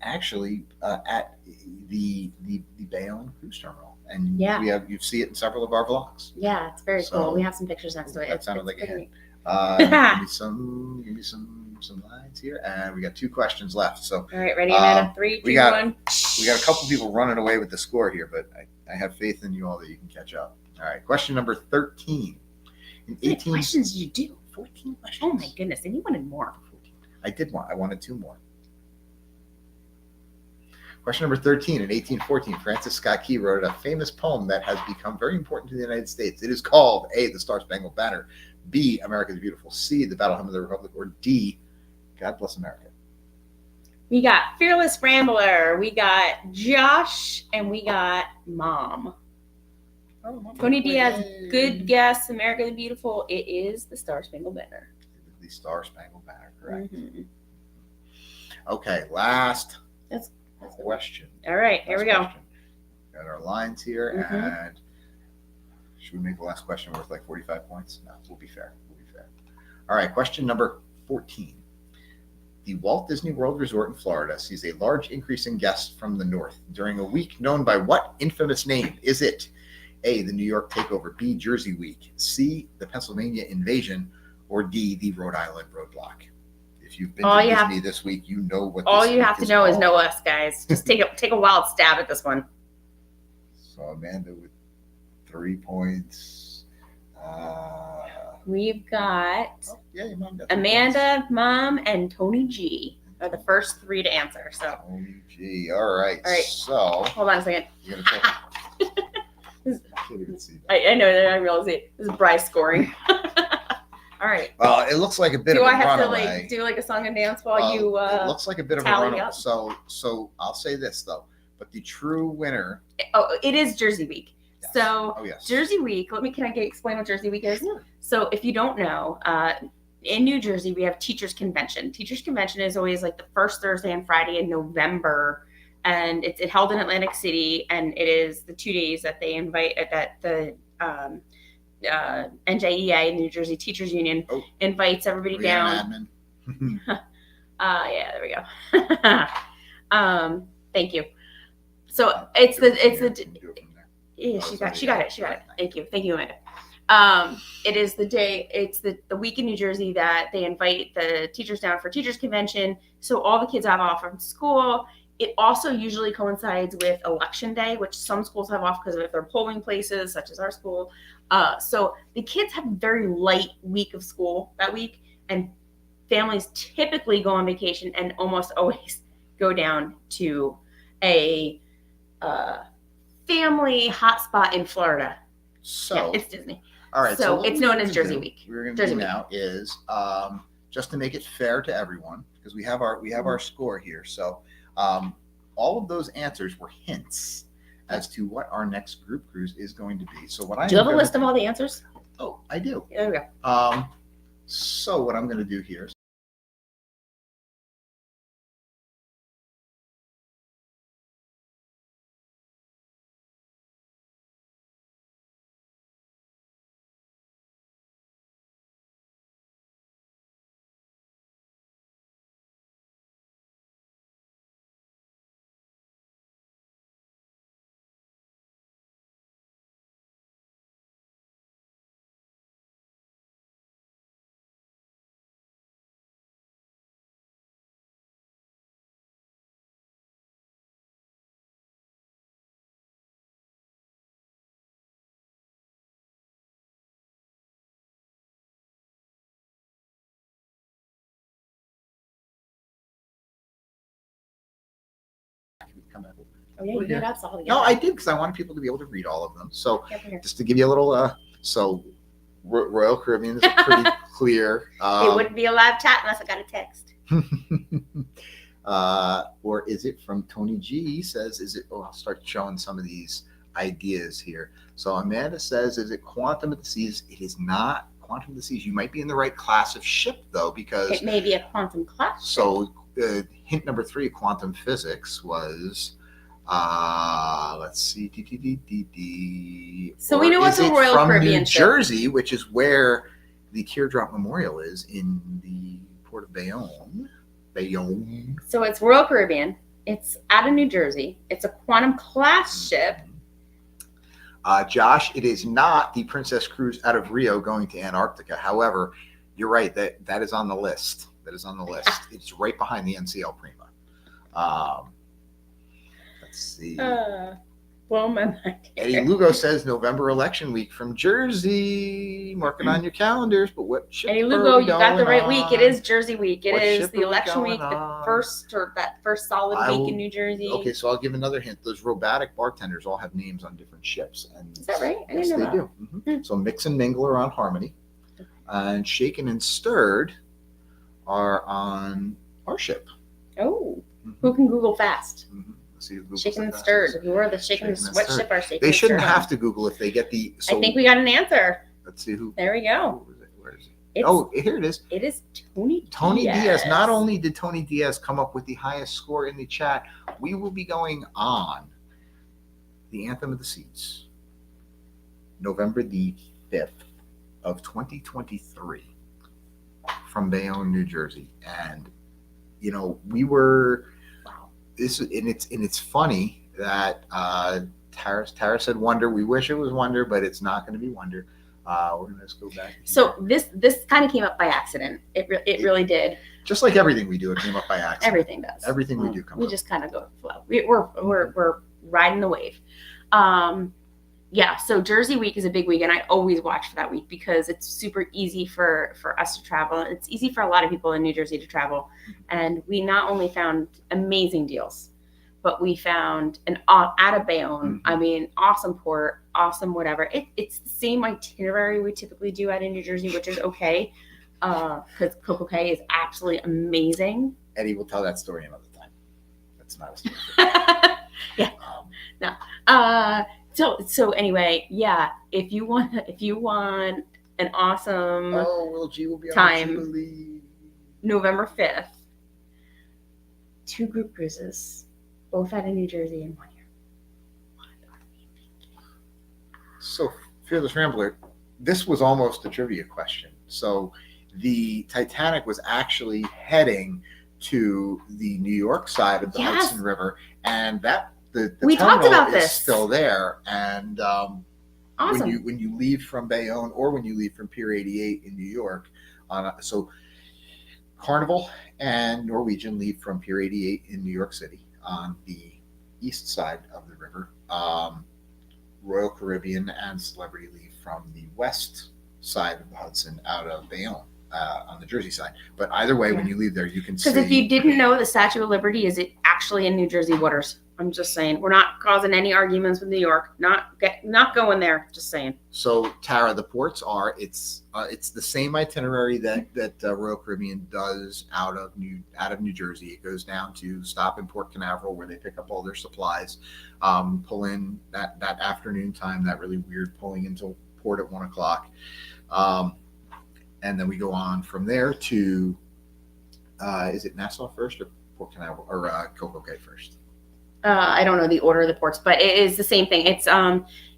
[SPEAKER 3] actually at the Bayonne Cruise Terminal. And you see it in several of our vlogs.
[SPEAKER 1] Yeah, it's very cool. We have some pictures next to it.
[SPEAKER 3] That sounded like a hint. Give me some lines here, and we got 2 questions left. So
[SPEAKER 1] all right, ready, Amanda? 3, 2, 1.
[SPEAKER 3] We got a couple people running away with the score here, but I have faith in you all that you can catch up. All right, question number 13.
[SPEAKER 1] How many questions did you do?
[SPEAKER 3] 14 questions.
[SPEAKER 1] Oh my goodness, and you wanted more.
[SPEAKER 3] I wanted 2 more. Question number 13. In 1814, Francis Scott Key wrote a famous poem that has become very important to the United States. It is called A, the Star-Spangled Banner, B, America the Beautiful, C, the Battle Hymn of the Republic, or D, God Bless America.
[SPEAKER 1] We got Fearless Rambler, we got Josh, and we got Mom. Tony Diaz, good guess. America the Beautiful. It is the Star-Spangled Banner.
[SPEAKER 3] The Star-Spangled Banner, correct.
[SPEAKER 1] Mm-hmm.
[SPEAKER 3] Okay, last
[SPEAKER 1] That's
[SPEAKER 3] question.
[SPEAKER 1] All right, here we go.
[SPEAKER 3] Got our lines here, and should we make the last question worth like 45 points? No, we'll be fair. All right, question number 14. The Walt Disney World Resort in Florida sees a large increase in guests from the north during a week known by what infamous name? Is it A, the New York Takeover, B, Jersey Week, C, the Pennsylvania Invasion, or D, the Rhode Island Roadblock? If you've been to Disney this week, you know what
[SPEAKER 1] all you have to know is know us, guys. Just take a wild stab at this one.
[SPEAKER 3] So Amanda with 3 points.
[SPEAKER 1] We've got Amanda, Mom, and Tony G are the first 3 to answer. So
[SPEAKER 3] Tony G. All right. So
[SPEAKER 1] hold on a second.
[SPEAKER 3] You're gonna
[SPEAKER 1] I know that I realize it. This is Bryce scoring. All right.
[SPEAKER 3] Well, it looks like a bit of a runaway.
[SPEAKER 1] Do I have to do like a song and dance while you
[SPEAKER 3] it looks like a bit of a runaway. So I'll say this though, but the true winner.
[SPEAKER 1] Oh, it is Jersey Week.
[SPEAKER 3] Yes.
[SPEAKER 1] So
[SPEAKER 3] yes.
[SPEAKER 1] Jersey Week. Can I explain what Jersey Week is?
[SPEAKER 3] Sure.
[SPEAKER 1] So if you don't know, in New Jersey we have Teachers Convention. Teachers Convention is always like the first Thursday and Friday in November, and it's held in Atlantic City, and it is the 2 days that they invite that the NJEA, New Jersey Teachers Union, invites everybody down. Yeah, there we go. Thank you. So it's the
[SPEAKER 2] Yeah, she got it. Thank you, Amanda. It is the day. It's the week in New Jersey that they invite the teachers down for teachers convention. So all the kids have off from school. It also usually coincides with election day, which some schools have off because of their polling places, such as our school. So the kids have a very light week of school that week, and families typically go on vacation and almost always go down to a family hotspot in Florida.
[SPEAKER 3] So
[SPEAKER 2] yeah, it's Disney.
[SPEAKER 3] All right.
[SPEAKER 2] So it's known as Jersey Week.
[SPEAKER 3] We're going to do now is just to make it fair to everyone, because we have our score here. So all of those answers were hints as to what our next group cruise is going to be. So what
[SPEAKER 2] do you have a list of all the answers?
[SPEAKER 3] Oh, I do.
[SPEAKER 2] There we go.
[SPEAKER 3] So what I'm going to do here.
[SPEAKER 2] Oh yeah, you did us all together.
[SPEAKER 3] No, I did, because I wanted people to be able to read all of them. So just to give you a little, so Royal Caribbean is pretty clear.
[SPEAKER 2] It wouldn't be a live chat unless I got a text.
[SPEAKER 3] Or is it from Tony G? Says, is it? Oh, I'll start showing some of these ideas here. So Amanda says, is it Quantum of the Seas? It is not Quantum of the Seas. You might be in the right class of ship, though, because
[SPEAKER 2] it may be a quantum class.
[SPEAKER 3] So hint number 3, quantum physics, was let's see.
[SPEAKER 2] So we know what's a Royal Caribbean
[SPEAKER 3] New Jersey, which is where the Teardrop Memorial is, in the port of Bayonne.
[SPEAKER 2] So it's Royal Caribbean. It's out of New Jersey. It's a quantum class ship.
[SPEAKER 3] Josh, it is not the Princess Cruise out of Rio going to Antarctica. However, you're right. That is on the list. It's right behind the NCL Prima. Let's see.
[SPEAKER 2] Blow my mind.
[SPEAKER 3] Eddie Lugo says November election week from Jersey. Mark it on your calendars. But what ship?
[SPEAKER 2] Eddie Lugo, you got the right week. It is Jersey week. It is the election week,
[SPEAKER 3] on?
[SPEAKER 2] that first solid week in New Jersey.
[SPEAKER 3] Okay, so I'll give another hint. Those robotic bartenders all have names on different ships. And
[SPEAKER 2] is that right? I
[SPEAKER 3] yes,
[SPEAKER 2] didn't know
[SPEAKER 3] they do. Mm-hmm. So Mix and Mingle are on Harmony, and Shaken and Stirred are on our ship.
[SPEAKER 2] Oh, who can Google fast?
[SPEAKER 3] Mm-hmm.
[SPEAKER 2] Shaken and Stirred. Who are the Shaken? What ship are Shaken?
[SPEAKER 3] They shouldn't have to Google if they get the.
[SPEAKER 2] So I think we got an answer.
[SPEAKER 3] Let's see who.
[SPEAKER 2] There we go.
[SPEAKER 3] Where is it? Here it is.
[SPEAKER 2] It is Tony
[SPEAKER 3] Diaz. Not only did Tony Diaz come up with the highest score in the chat, we will be going on the Anthem of the Seas, November the 5th of 2023, from Bayonne, New Jersey, and we were. It's funny that Tara said Wonder. We wish it was Wonder, but it's not going to be Wonder. We're going to just go back.
[SPEAKER 2] So this kind of came up by accident. It really did.
[SPEAKER 3] Just like everything we do, it came up by accident.
[SPEAKER 2] Everything does.
[SPEAKER 3] Everything we do comes up.
[SPEAKER 2] We just kind of go with the flow. We're riding the wave. Yeah, so Jersey Week is a big week, and I always watch for that week because it's super easy for us to travel. It's easy for a lot of people in New Jersey to travel, and we not only found amazing deals, but we found out of Bayonne. I mean, awesome port, awesome whatever. It's the same itinerary we typically do out in New Jersey, which is okay, because Coco Cay is absolutely amazing.
[SPEAKER 3] Eddie will tell that story another time. That's not a story.
[SPEAKER 2] Yeah, no. So anyway, yeah. If you want an awesome
[SPEAKER 3] Will G will be
[SPEAKER 2] time, November 5th, 2 group cruises, both out of New Jersey in 1 year.
[SPEAKER 3] So, Fearless Rambler, this was almost a trivia question. So, the Titanic was actually heading to the New York side of the Hudson River, and that we
[SPEAKER 2] talked about this.
[SPEAKER 3] Still there, and
[SPEAKER 2] awesome.
[SPEAKER 3] When you leave from Bayonne or when you leave from Pier 88 in New York, so Carnival and Norwegian leave from Pier 88 in New York City on the east side of the river. Royal Caribbean and Celebrity leave from the west side of the Hudson out of Bayonne on the Jersey side. But either way, when you leave there, you can see.
[SPEAKER 2] Because if you didn't know, the Statue of Liberty is actually in New Jersey waters. I'm just saying. We're not causing any arguments with New York. Not going there. Just saying.
[SPEAKER 3] So Tara, the ports are it's the same itinerary that Royal Caribbean does out of New Jersey. It goes down to stop in Port Canaveral where they pick up all their supplies, pull in that afternoon time, that really weird pulling into port at 1:00, and then we go on from there to is it Nassau first or Port Canaveral or Cocoa Cay first?
[SPEAKER 2] I don't know the order of the ports, but it is the same thing. It's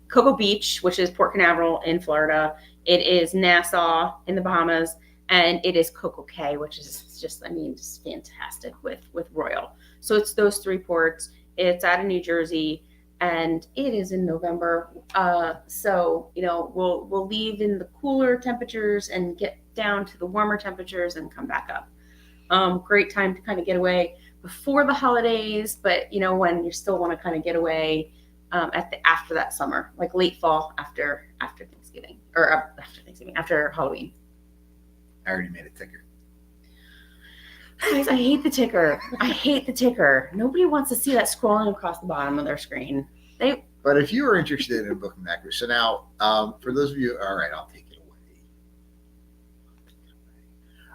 [SPEAKER 2] Cocoa Beach, which is Port Canaveral in Florida. It is Nassau in the Bahamas, and it is Cocoa Cay, which is just fantastic with Royal. So it's those three ports. It's out of New Jersey, and it is in November. So we'll leave in the cooler temperatures and get down to the warmer temperatures and come back up. Great time to kind of get away before the holidays, but when you still want to kind of get away after that summer, like late fall after Thanksgiving or after Halloween.
[SPEAKER 3] I already made a ticker.
[SPEAKER 2] Guys, I hate the ticker. Nobody wants to see that scrolling across the bottom of their screen.
[SPEAKER 3] But if you are interested in booking that cruise, so now for those of you, all right, I'll take it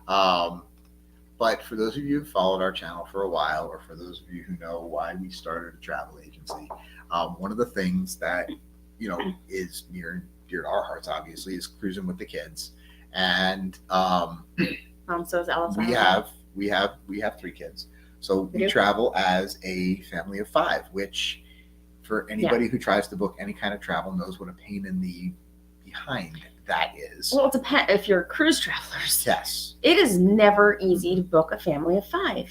[SPEAKER 3] away. But for those of you who followed our channel for a while, or for those of you who know why we started a travel agency, one of the things that is near and dear to our hearts, obviously, is cruising with the kids. And
[SPEAKER 2] so is Alice.
[SPEAKER 3] We have 3 kids, so we travel as a family of 5, which for anybody who tries to book any kind of travel knows what a pain in the behind that is.
[SPEAKER 2] Well, it depends if you're cruise travelers.
[SPEAKER 3] Yes.
[SPEAKER 2] It is never easy to book a family of 5.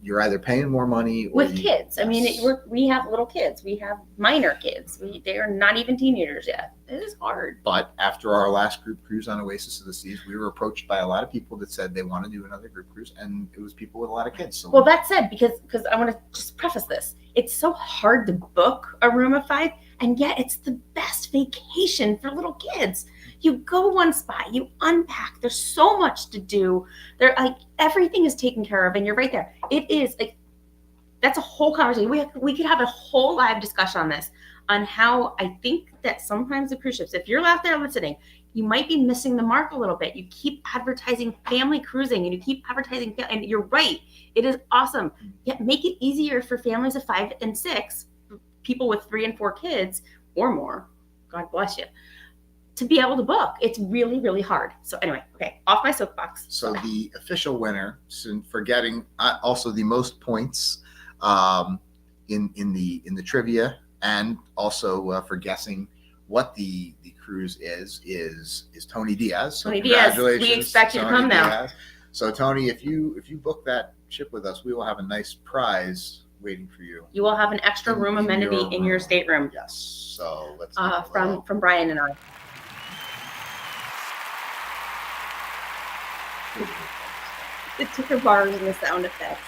[SPEAKER 3] You're either paying more money or
[SPEAKER 2] with kids. Yes. I mean, we have little kids. We have minor kids. They are not even teenagers yet. It is hard.
[SPEAKER 3] But after our last group cruise on Oasis of the Seas, we were approached by a lot of people that said they want to do another group cruise, and it was people with a lot of kids. So
[SPEAKER 2] that said, because I want to just preface this, it's so hard to book a room of 5, and yet it's the best vacation for little kids. You go one spot, you unpack. There's so much to do. Everything is taken care of, and you're right there. It is that's a whole conversation. We could have a whole live discussion on this, on how I think that sometimes the cruise ships, if you're out there listening, you might be missing the mark a little bit. You keep advertising family cruising, and you keep advertising, and you're right. It is awesome. Yeah, make it easier for families of 5 and 6, people with 3 and 4 kids or more. God bless you. To be able to book. It's really, really hard. So anyway, okay, off my soapbox.
[SPEAKER 3] So the official winner, for getting also the most points in the trivia, and also for guessing what the cruise is Tony Diaz. So
[SPEAKER 2] Tony Diaz, we expect you to come now.
[SPEAKER 3] So Tony, if you book that ship with us, we will have a nice prize waiting for you.
[SPEAKER 2] You will have an extra room amenity in your stateroom.
[SPEAKER 3] Yes. So let's
[SPEAKER 2] from Brian and I. The ticker bars and the sound effects.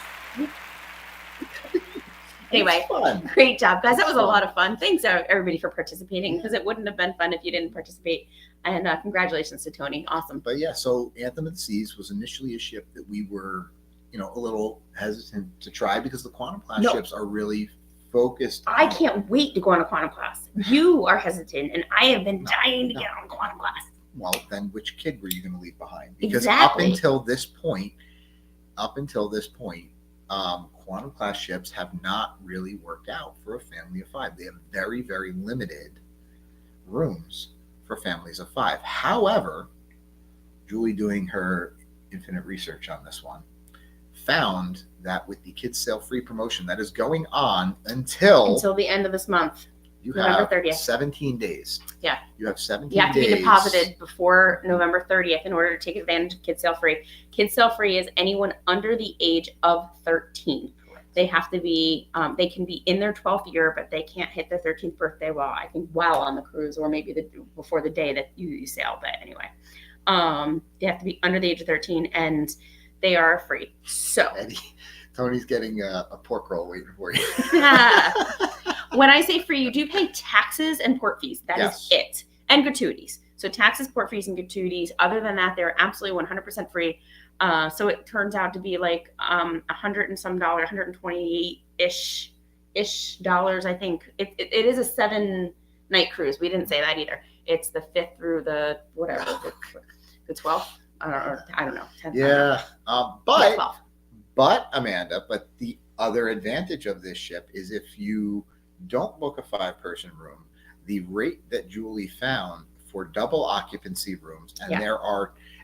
[SPEAKER 2] Anyway, great job, guys. That was a lot of fun. Thanks, everybody, for participating, because it wouldn't have been fun if you didn't participate. And congratulations to Tony. Awesome.
[SPEAKER 3] But yeah, so Anthem of the Seas was initially a ship that we were, a little hesitant to try, because the Quantum class ships are really focused.
[SPEAKER 2] I can't wait to go on a Quantum class. You are hesitant, and I have been dying to get on a Quantum class.
[SPEAKER 3] Well, then which kid were you going to leave behind? Because up until this point, Quantum class ships have not really worked out for a family of 5. They have very, very limited rooms for families of 5. However, Julie, doing her infinite research on this one, found that with the Kids Sail Free promotion that is going on until
[SPEAKER 2] the end of this month.
[SPEAKER 3] You
[SPEAKER 2] November
[SPEAKER 3] have
[SPEAKER 2] 30th.
[SPEAKER 3] 17 days.
[SPEAKER 2] Yeah.
[SPEAKER 3] You have 17 days.
[SPEAKER 2] You have to be deposited before November 30th in order to take advantage of Kids Sail Free. Kids Sail Free is anyone under the age of 13.
[SPEAKER 3] Correct.
[SPEAKER 1] They have to be, they can be in their 12th year, but they can't hit their 13th birthday while on the cruise, or maybe before the day that you sail. But anyway, they have to be under the age of 13, and they are free. So
[SPEAKER 3] Eddie, Tony's getting a pork roll waiting for you.
[SPEAKER 1] When I say free, you do pay taxes and port fees. That is it. And gratuities. So taxes, port fees, and gratuities. Other than that, they're absolutely 100% free. So it turns out to be like $100 and some dollars, $128-ish dollars, I think. It is a 7-night cruise. We didn't say that either. It's the 5th through the whatever, the 12th. I don't know. 10th.
[SPEAKER 3] Yeah, but Amanda, the other advantage of this ship is if you don't book a 5-person room, the rate that Julie found for double occupancy rooms,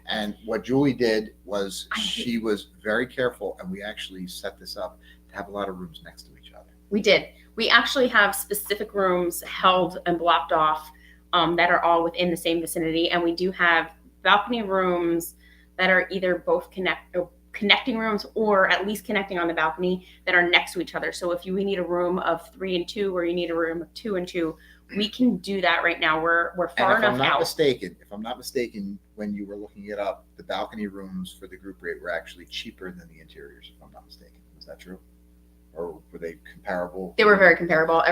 [SPEAKER 3] and what Julie did was she was very careful, and we actually set this up to have a lot of rooms next to each other.
[SPEAKER 1] We did. We actually have specific rooms held and blocked off that are all within the same vicinity, and we do have balcony rooms that are either both connecting rooms, or at least connecting on the balcony, that are next to each other. So if we need a room of 3 and 2, or you need a room of 2 and 2, we can do that right now. We're far enough out.
[SPEAKER 3] If I'm not mistaken, when you were looking it up, the balcony rooms for the group rate were actually cheaper than the interiors, if I'm not mistaken. Is that true? Or were they comparable?
[SPEAKER 1] They were very comparable.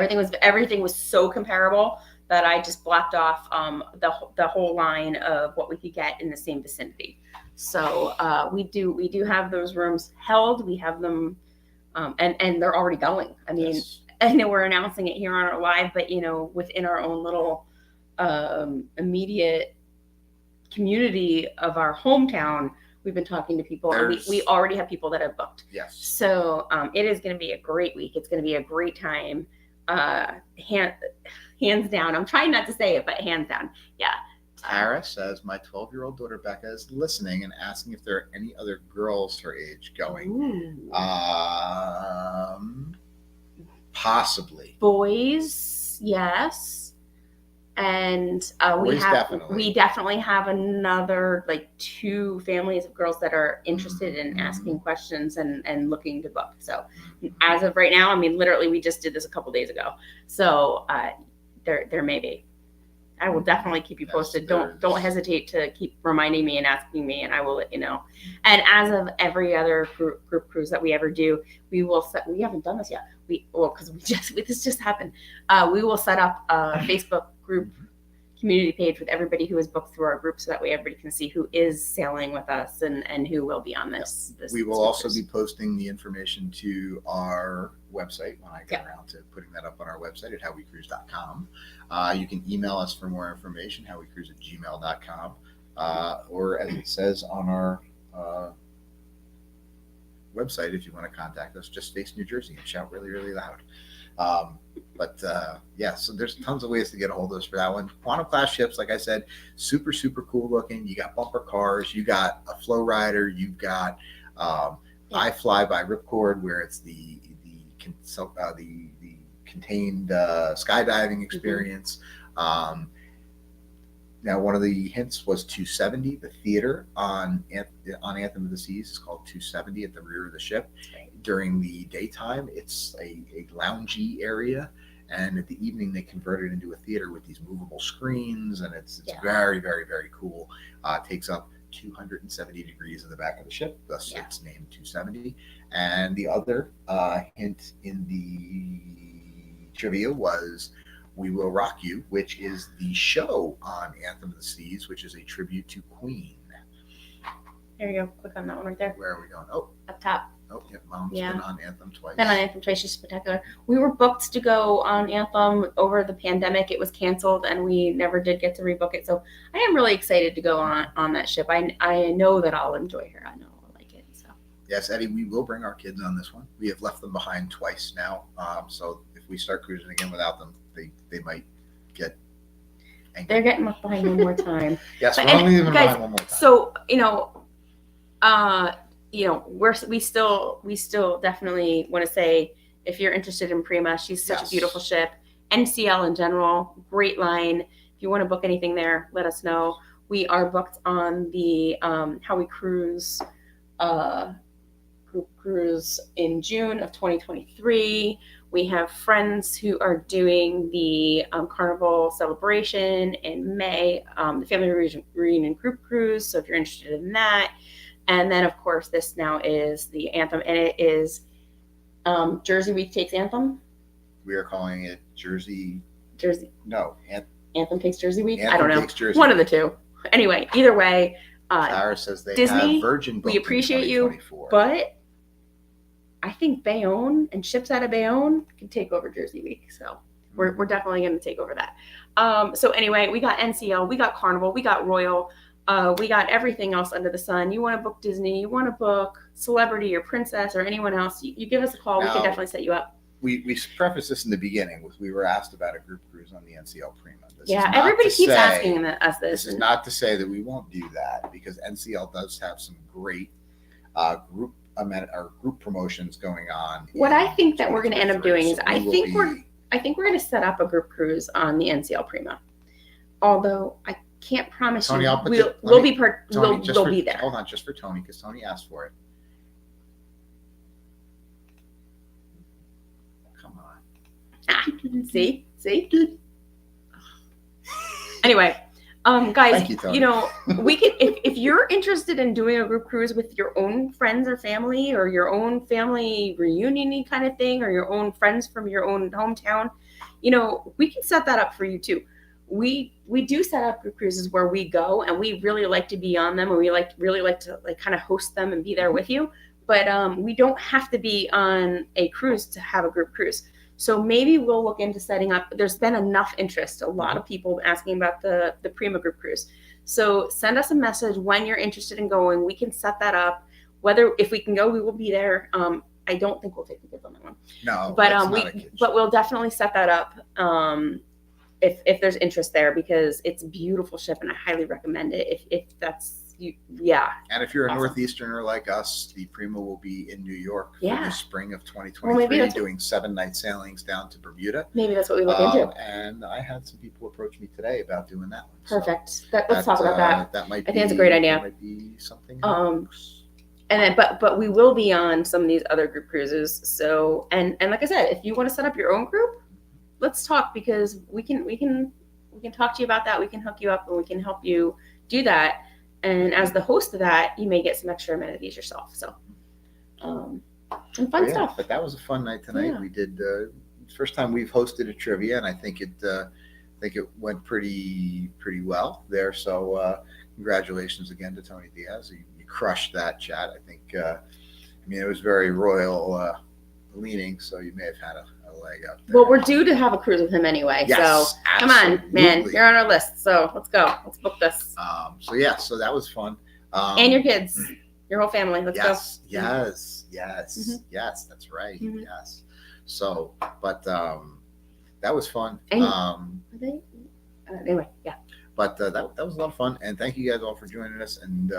[SPEAKER 1] Everything was so comparable that I just blocked off the whole line of what we could get in the same vicinity. So we do have those rooms held. We have them, and they're already going. I mean, I know we're announcing it here on our live, but within our own little immediate community of our hometown, we've been talking to people, and we already have people that have booked.
[SPEAKER 3] Yes.
[SPEAKER 1] So it is going to be a great week. It's going to be a great time. Hands down. I'm trying not to say it, but hands down. Yeah.
[SPEAKER 3] Tara says, my 12-year-old daughter Becca is listening and asking if there are any other girls her age going. Possibly.
[SPEAKER 1] Boys, yes. And we definitely have another 2 families of girls that are interested in asking questions and looking to book. So as of right now, I mean, literally we just did this a couple days ago. So there may be. I will definitely keep you posted. Don't hesitate to keep reminding me and asking me, and I will let you know. And as of every other group cruise that we ever do, we haven't done this yet. Because this just happened. We will set up a Facebook group community page with everybody who is booked through our group, so that way everybody can see who is sailing with us and who will be on this.
[SPEAKER 3] We will also be posting the information to our website when I get around to putting that up on our website at howwecruise.com. You can email us for more information, howwecruise@gmail.com, or as it says on our website, if you want to contact us, just face New Jersey and shout really, really loud. So there's tons of ways to get a hold of us for that one. Quantum class ships, like I said, super, super cool looking. You got bumper cars, you got a flow rider, you've got I Fly by Ripcord, where it's the contained skydiving experience. Now, one of the hints was 270. The theater on Anthem of the Seas is called 270 at the rear of the ship. During the daytime, it's a loungy area, and at the evening they convert it into a theater with these movable screens, and it's very, very, very cool. Takes up 270 degrees in the back of the ship, thus it's named 270. And the other hint in the trivia was We Will Rock You, which is the show on Anthem of the Seas, which is a tribute to Queen.
[SPEAKER 1] There you go. Click on that one right there.
[SPEAKER 3] Where are we going? Oh,
[SPEAKER 1] up top.
[SPEAKER 3] Oh, yeah. Mom's been on Anthem twice.
[SPEAKER 1] Been on Anthem twice. She's spectacular. We were booked to go on Anthem over the pandemic. It was canceled, and we never did get to rebook it. So I am really excited to go on that ship. I know that I'll enjoy her. I know I'll like it. So
[SPEAKER 3] yes, Eddie, we will bring our kids on this one. We have left them behind twice now. So if we start cruising again without them, they might get angry.
[SPEAKER 1] They're getting left behind one more time.
[SPEAKER 3] Yes, we're only leaving behind one more time.
[SPEAKER 1] So we still definitely want to say, if you're interested in Prima, she's such a beautiful ship. NCL in general, great line. If you want to book anything there, let us know. We are booked on the How We Cruise
[SPEAKER 2] group cruise in June of 2023. We have friends who are doing the Carnival celebration in May, the Family Reunion Group Cruise. So if you're interested in that. And then, of course, this now is the Anthem, and it is Jersey Week Takes Anthem.
[SPEAKER 3] We are calling it Jersey. No,
[SPEAKER 2] Anthem Takes Jersey Week.
[SPEAKER 3] Anthem
[SPEAKER 2] I don't know.
[SPEAKER 3] Takes Jersey
[SPEAKER 2] One
[SPEAKER 3] Week.
[SPEAKER 2] of the two. Anyway, either way.
[SPEAKER 3] Tara says they
[SPEAKER 2] Disney,
[SPEAKER 3] have Virgin.
[SPEAKER 2] We appreciate you, but I think Bayonne and ships out of Bayonne can take over Jersey Week. So we're definitely going to take over that. So anyway, we got NCL, we got Carnival, we got Royal, we got everything else under the sun. You want to book Disney, you want to book Celebrity or Princess or anyone else, you give us a call.
[SPEAKER 3] Now,
[SPEAKER 2] we can definitely set you up.
[SPEAKER 3] We prefaced this in the beginning with we were asked about a group cruise on the NCL Prima.
[SPEAKER 2] Everybody keeps asking us this.
[SPEAKER 3] This is not to say that we won't do that, because NCL does have some great group promotions going on.
[SPEAKER 2] What I think that we're going to end up doing is I think we're going to set up a group cruise on the NCL Prima. Although I can't promise
[SPEAKER 3] Tony,
[SPEAKER 2] you we'll be there.
[SPEAKER 3] Hold on, just for Tony, because Tony asked for it. Come on.
[SPEAKER 2] See? Anyway, guys,
[SPEAKER 3] Thank you,
[SPEAKER 2] we can, if you're interested in doing a group cruise with your own friends or family, or your own family reunion kind of thing, or your own friends from your own hometown, we can set that up for you too. We do set up group cruises where we go and we really like to be on them, and we really like to kind of host them and be there with you. But we don't have to be on a cruise to have a group cruise. So maybe we'll look into setting up. There's been enough interest. A lot of people asking about the Prima group cruise. So send us a message when you're interested in going. We can set that up. If we can go, we will be there. I don't think we'll take the kids on that one.
[SPEAKER 3] No,
[SPEAKER 2] but we'll definitely set that up if there's interest there, because it's a beautiful ship and I highly recommend it. If that's you, yeah.
[SPEAKER 3] And if you're a Northeasterner like us, the Prima will be in New York for the spring of 2023, doing 7-night sailings down to Bermuda.
[SPEAKER 2] Maybe that's what we look into.
[SPEAKER 3] And I had some people approach me today about doing that one.
[SPEAKER 2] Perfect. So let's talk about that.
[SPEAKER 3] That might
[SPEAKER 2] I think it's a great idea.
[SPEAKER 3] That might be something.
[SPEAKER 2] And then, but we will be on some of these other group cruises. So, and like I said, if you want to set up your own group, let's talk, because we can talk to you about that. We can hook you up and we can help you do that. And as the host of that, you may get some extra amenities yourself. So, some fun stuff.
[SPEAKER 3] But that was a fun night tonight.
[SPEAKER 2] Yeah.
[SPEAKER 3] We did first time we've hosted a trivia, and I think it went pretty well there. So, congratulations again to Tony Diaz. You crushed that chat. I think. It was very royal leaning, so you may have had a leg up there.
[SPEAKER 2] Well, we're due to have a cruise with him anyway.
[SPEAKER 3] Yes,
[SPEAKER 2] so come on, man, you're on our list. So let's go. Let's book this.
[SPEAKER 3] So that was fun.
[SPEAKER 2] And your kids, your whole family. Let's go.
[SPEAKER 3] Yes, that's right.
[SPEAKER 2] Mm-hmm.
[SPEAKER 3] Yes. So, but that was fun.
[SPEAKER 2] Anyway, yeah.
[SPEAKER 3] But that was a lot of fun, and thank you guys all for joining us. And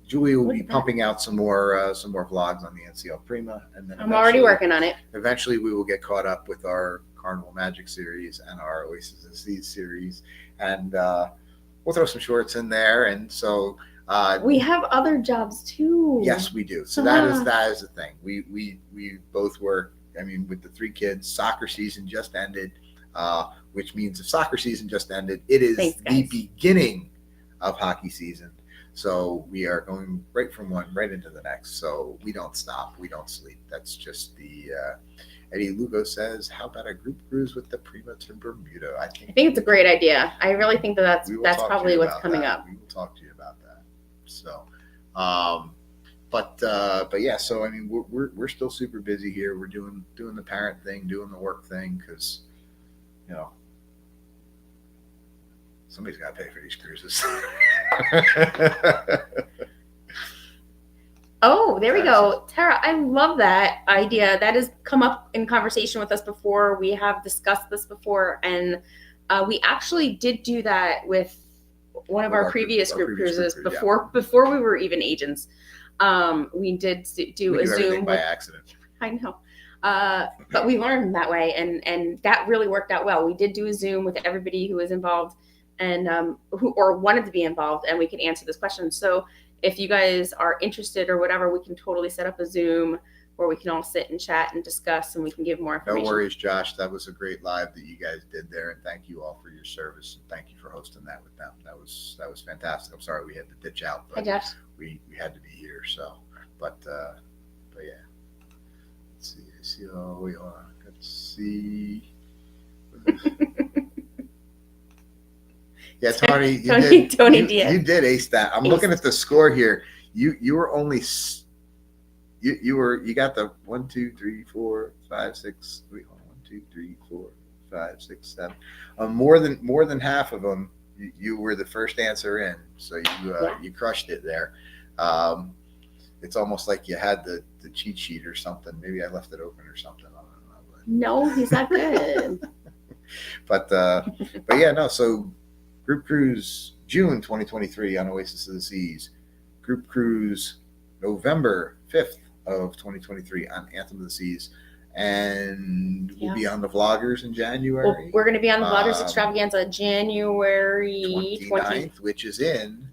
[SPEAKER 3] Julie will be pumping out some more vlogs on the NCL Prima, and then
[SPEAKER 2] I'm already working on it.
[SPEAKER 3] Eventually, we will get caught up with our Carnival Magic series and our Oasis of Seas series, and we'll throw some shorts in there. And so
[SPEAKER 2] we have other jobs too.
[SPEAKER 3] Yes, we do. So that is the thing. We both work. With the 3 kids, soccer season just ended, which means if soccer season just ended, it is the beginning of hockey season. So we are going right from one right into the next. So we don't stop. We don't sleep. That's just the Eddie Lugo says, how about a group cruise with the Prima to Bermuda? I think
[SPEAKER 2] it's a great idea. I really think that's probably what's coming up.
[SPEAKER 3] We will talk to you about that. So, but yeah, so we're still super busy here. We're doing the parent thing, doing the work thing, because somebody's got to pay for these cruises.
[SPEAKER 2] Oh, there we go. Tara, I love that idea. That has come up in conversation with us before. We have discussed this before, and we actually did do that with one of our previous group cruises before we were even agents. We did do a Zoom
[SPEAKER 3] by accident.
[SPEAKER 2] I know. But we learned that way, and that really worked out well. We did do a Zoom with everybody who was involved and who wanted to be involved, and we could answer this question. So if you guys are interested or whatever, we can totally set up a Zoom where we can all sit and chat and discuss, and we can give more information.
[SPEAKER 3] No worries, Josh. That was a great live that you guys did there, and thank you all for your service, and thank you for hosting that with them. That was fantastic. I'm sorry we had to ditch out, but
[SPEAKER 2] Hi, Josh.
[SPEAKER 3] We had to be here. So, but yeah. Let's see. I see. Oh, we are. Let's see. Yeah, Tony.
[SPEAKER 2] Tony Diaz.
[SPEAKER 3] You did ace that. I'm looking at the score here. You were only. You got the 1, 2, 3, 4, 5, 6. Wait, 1, 2, 3, 4, 5, 6, 7. More than half of them. You were the first answer in, so you crushed it there. It's almost like you had the cheat sheet or something. Maybe I left it open or something. I don't know. But.
[SPEAKER 2] No, he's not good.
[SPEAKER 3] but yeah, no. So group cruise June 2023 on Oasis of the Seas. Group cruise November 5th. Of 2023 on Anthem of the Seas, and we'll be on the Vloggers in January.
[SPEAKER 2] Well, we're going to be on the Vloggers Extravaganza January
[SPEAKER 3] 29th, which is in.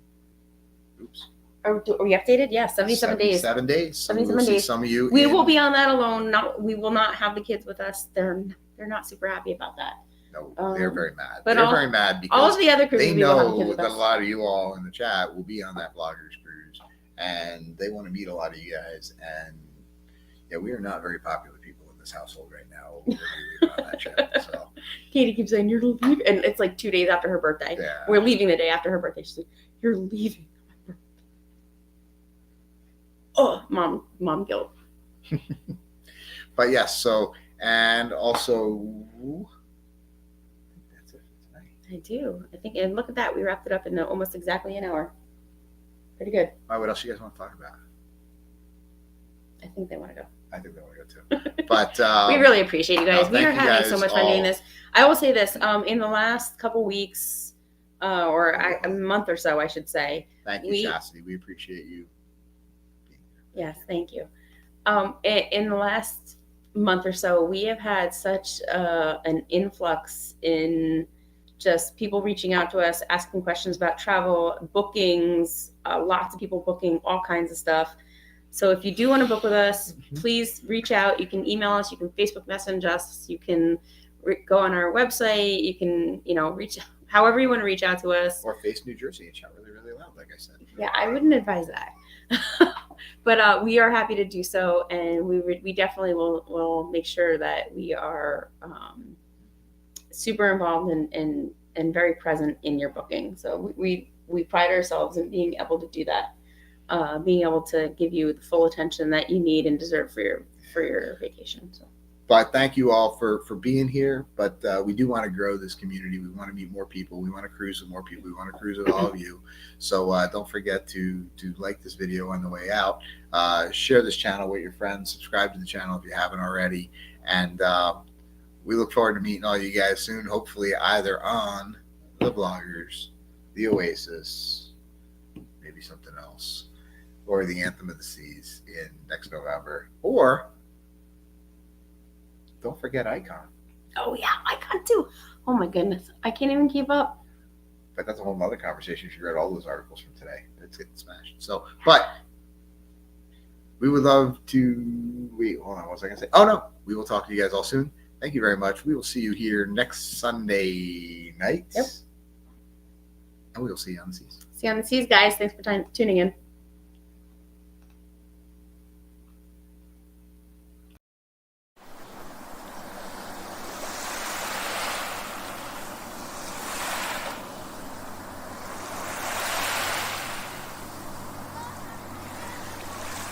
[SPEAKER 3] Oops.
[SPEAKER 2] Are we updated? Yeah, 77 days.
[SPEAKER 3] 7 days.
[SPEAKER 2] 77 days.
[SPEAKER 3] Some of you.
[SPEAKER 2] We will be on that alone. We will not have the kids with us. They're not super happy about that.
[SPEAKER 3] No, they're very mad.
[SPEAKER 2] But
[SPEAKER 3] they're very mad because
[SPEAKER 2] all of the other cruises
[SPEAKER 3] they know that a lot of you all in the chat will be on that Vloggers cruise. And they want to meet a lot of you guys. And yeah, we are not very popular people in this household right now. We're leaving on that trip. So
[SPEAKER 2] Katie keeps saying, "You're leaving," and it's like 2 days after her birthday.
[SPEAKER 3] Yeah.
[SPEAKER 2] We're leaving the day after her birthday. She's like, "You're leaving." Oh, mom guilt.
[SPEAKER 3] But yes, so and also that's it for tonight.
[SPEAKER 2] I do. I think, and look at that, we wrapped it up in almost exactly an hour. Pretty good.
[SPEAKER 3] All right, what else you guys want to talk about?
[SPEAKER 2] I think they want to go.
[SPEAKER 3] I think they want to go too. But
[SPEAKER 2] we really appreciate you guys.
[SPEAKER 3] No,
[SPEAKER 2] we are having so much fun doing this. I will say this: in the last couple weeks, or a month or so, I should say.
[SPEAKER 3] Thank you, Chastity. We appreciate you.
[SPEAKER 2] Yes, thank you. In the last month or so, we have had such an influx in just people reaching out to us, asking questions about travel, bookings, lots of people booking all kinds of stuff. So if you do want to book with us, please reach out. You can email us. You can Facebook message us. You can go on our website. You can, reach however you want to reach out to us.
[SPEAKER 3] Or face New Jersey and shout really, really loud, like I said.
[SPEAKER 2] Yeah, I wouldn't advise that. But we are happy to do so, and we definitely will make sure that we are super involved and very present in your booking. So we pride ourselves in being able to do that, being able to give you the full attention that you need and deserve for your vacation. So.
[SPEAKER 3] But thank you all for being here. But we do want to grow this community. We want to meet more people. We want to cruise with more people. We want to cruise with all of you. So don't forget to like this video on the way out. Share this channel with your friends. Subscribe to the channel if you haven't already. And we look forward to meeting all you guys soon. Hopefully either on the Vloggers, the Oasis, maybe something else, or the Anthem of the Seas in next November, or don't forget Icon.
[SPEAKER 2] Oh yeah, Icon too. Oh my goodness, I can't even keep up.
[SPEAKER 3] But that's a whole other conversation. You read all those articles from today. It's getting smashed. So, but we would love to. Wait, hold on. What was I gonna say? Oh no, we will talk to you guys all soon. Thank you very much. We will see you here next Sunday night.
[SPEAKER 2] Yep.
[SPEAKER 3] And we will see you on the seas.
[SPEAKER 2] See you on the seas, guys. Thanks for tuning in.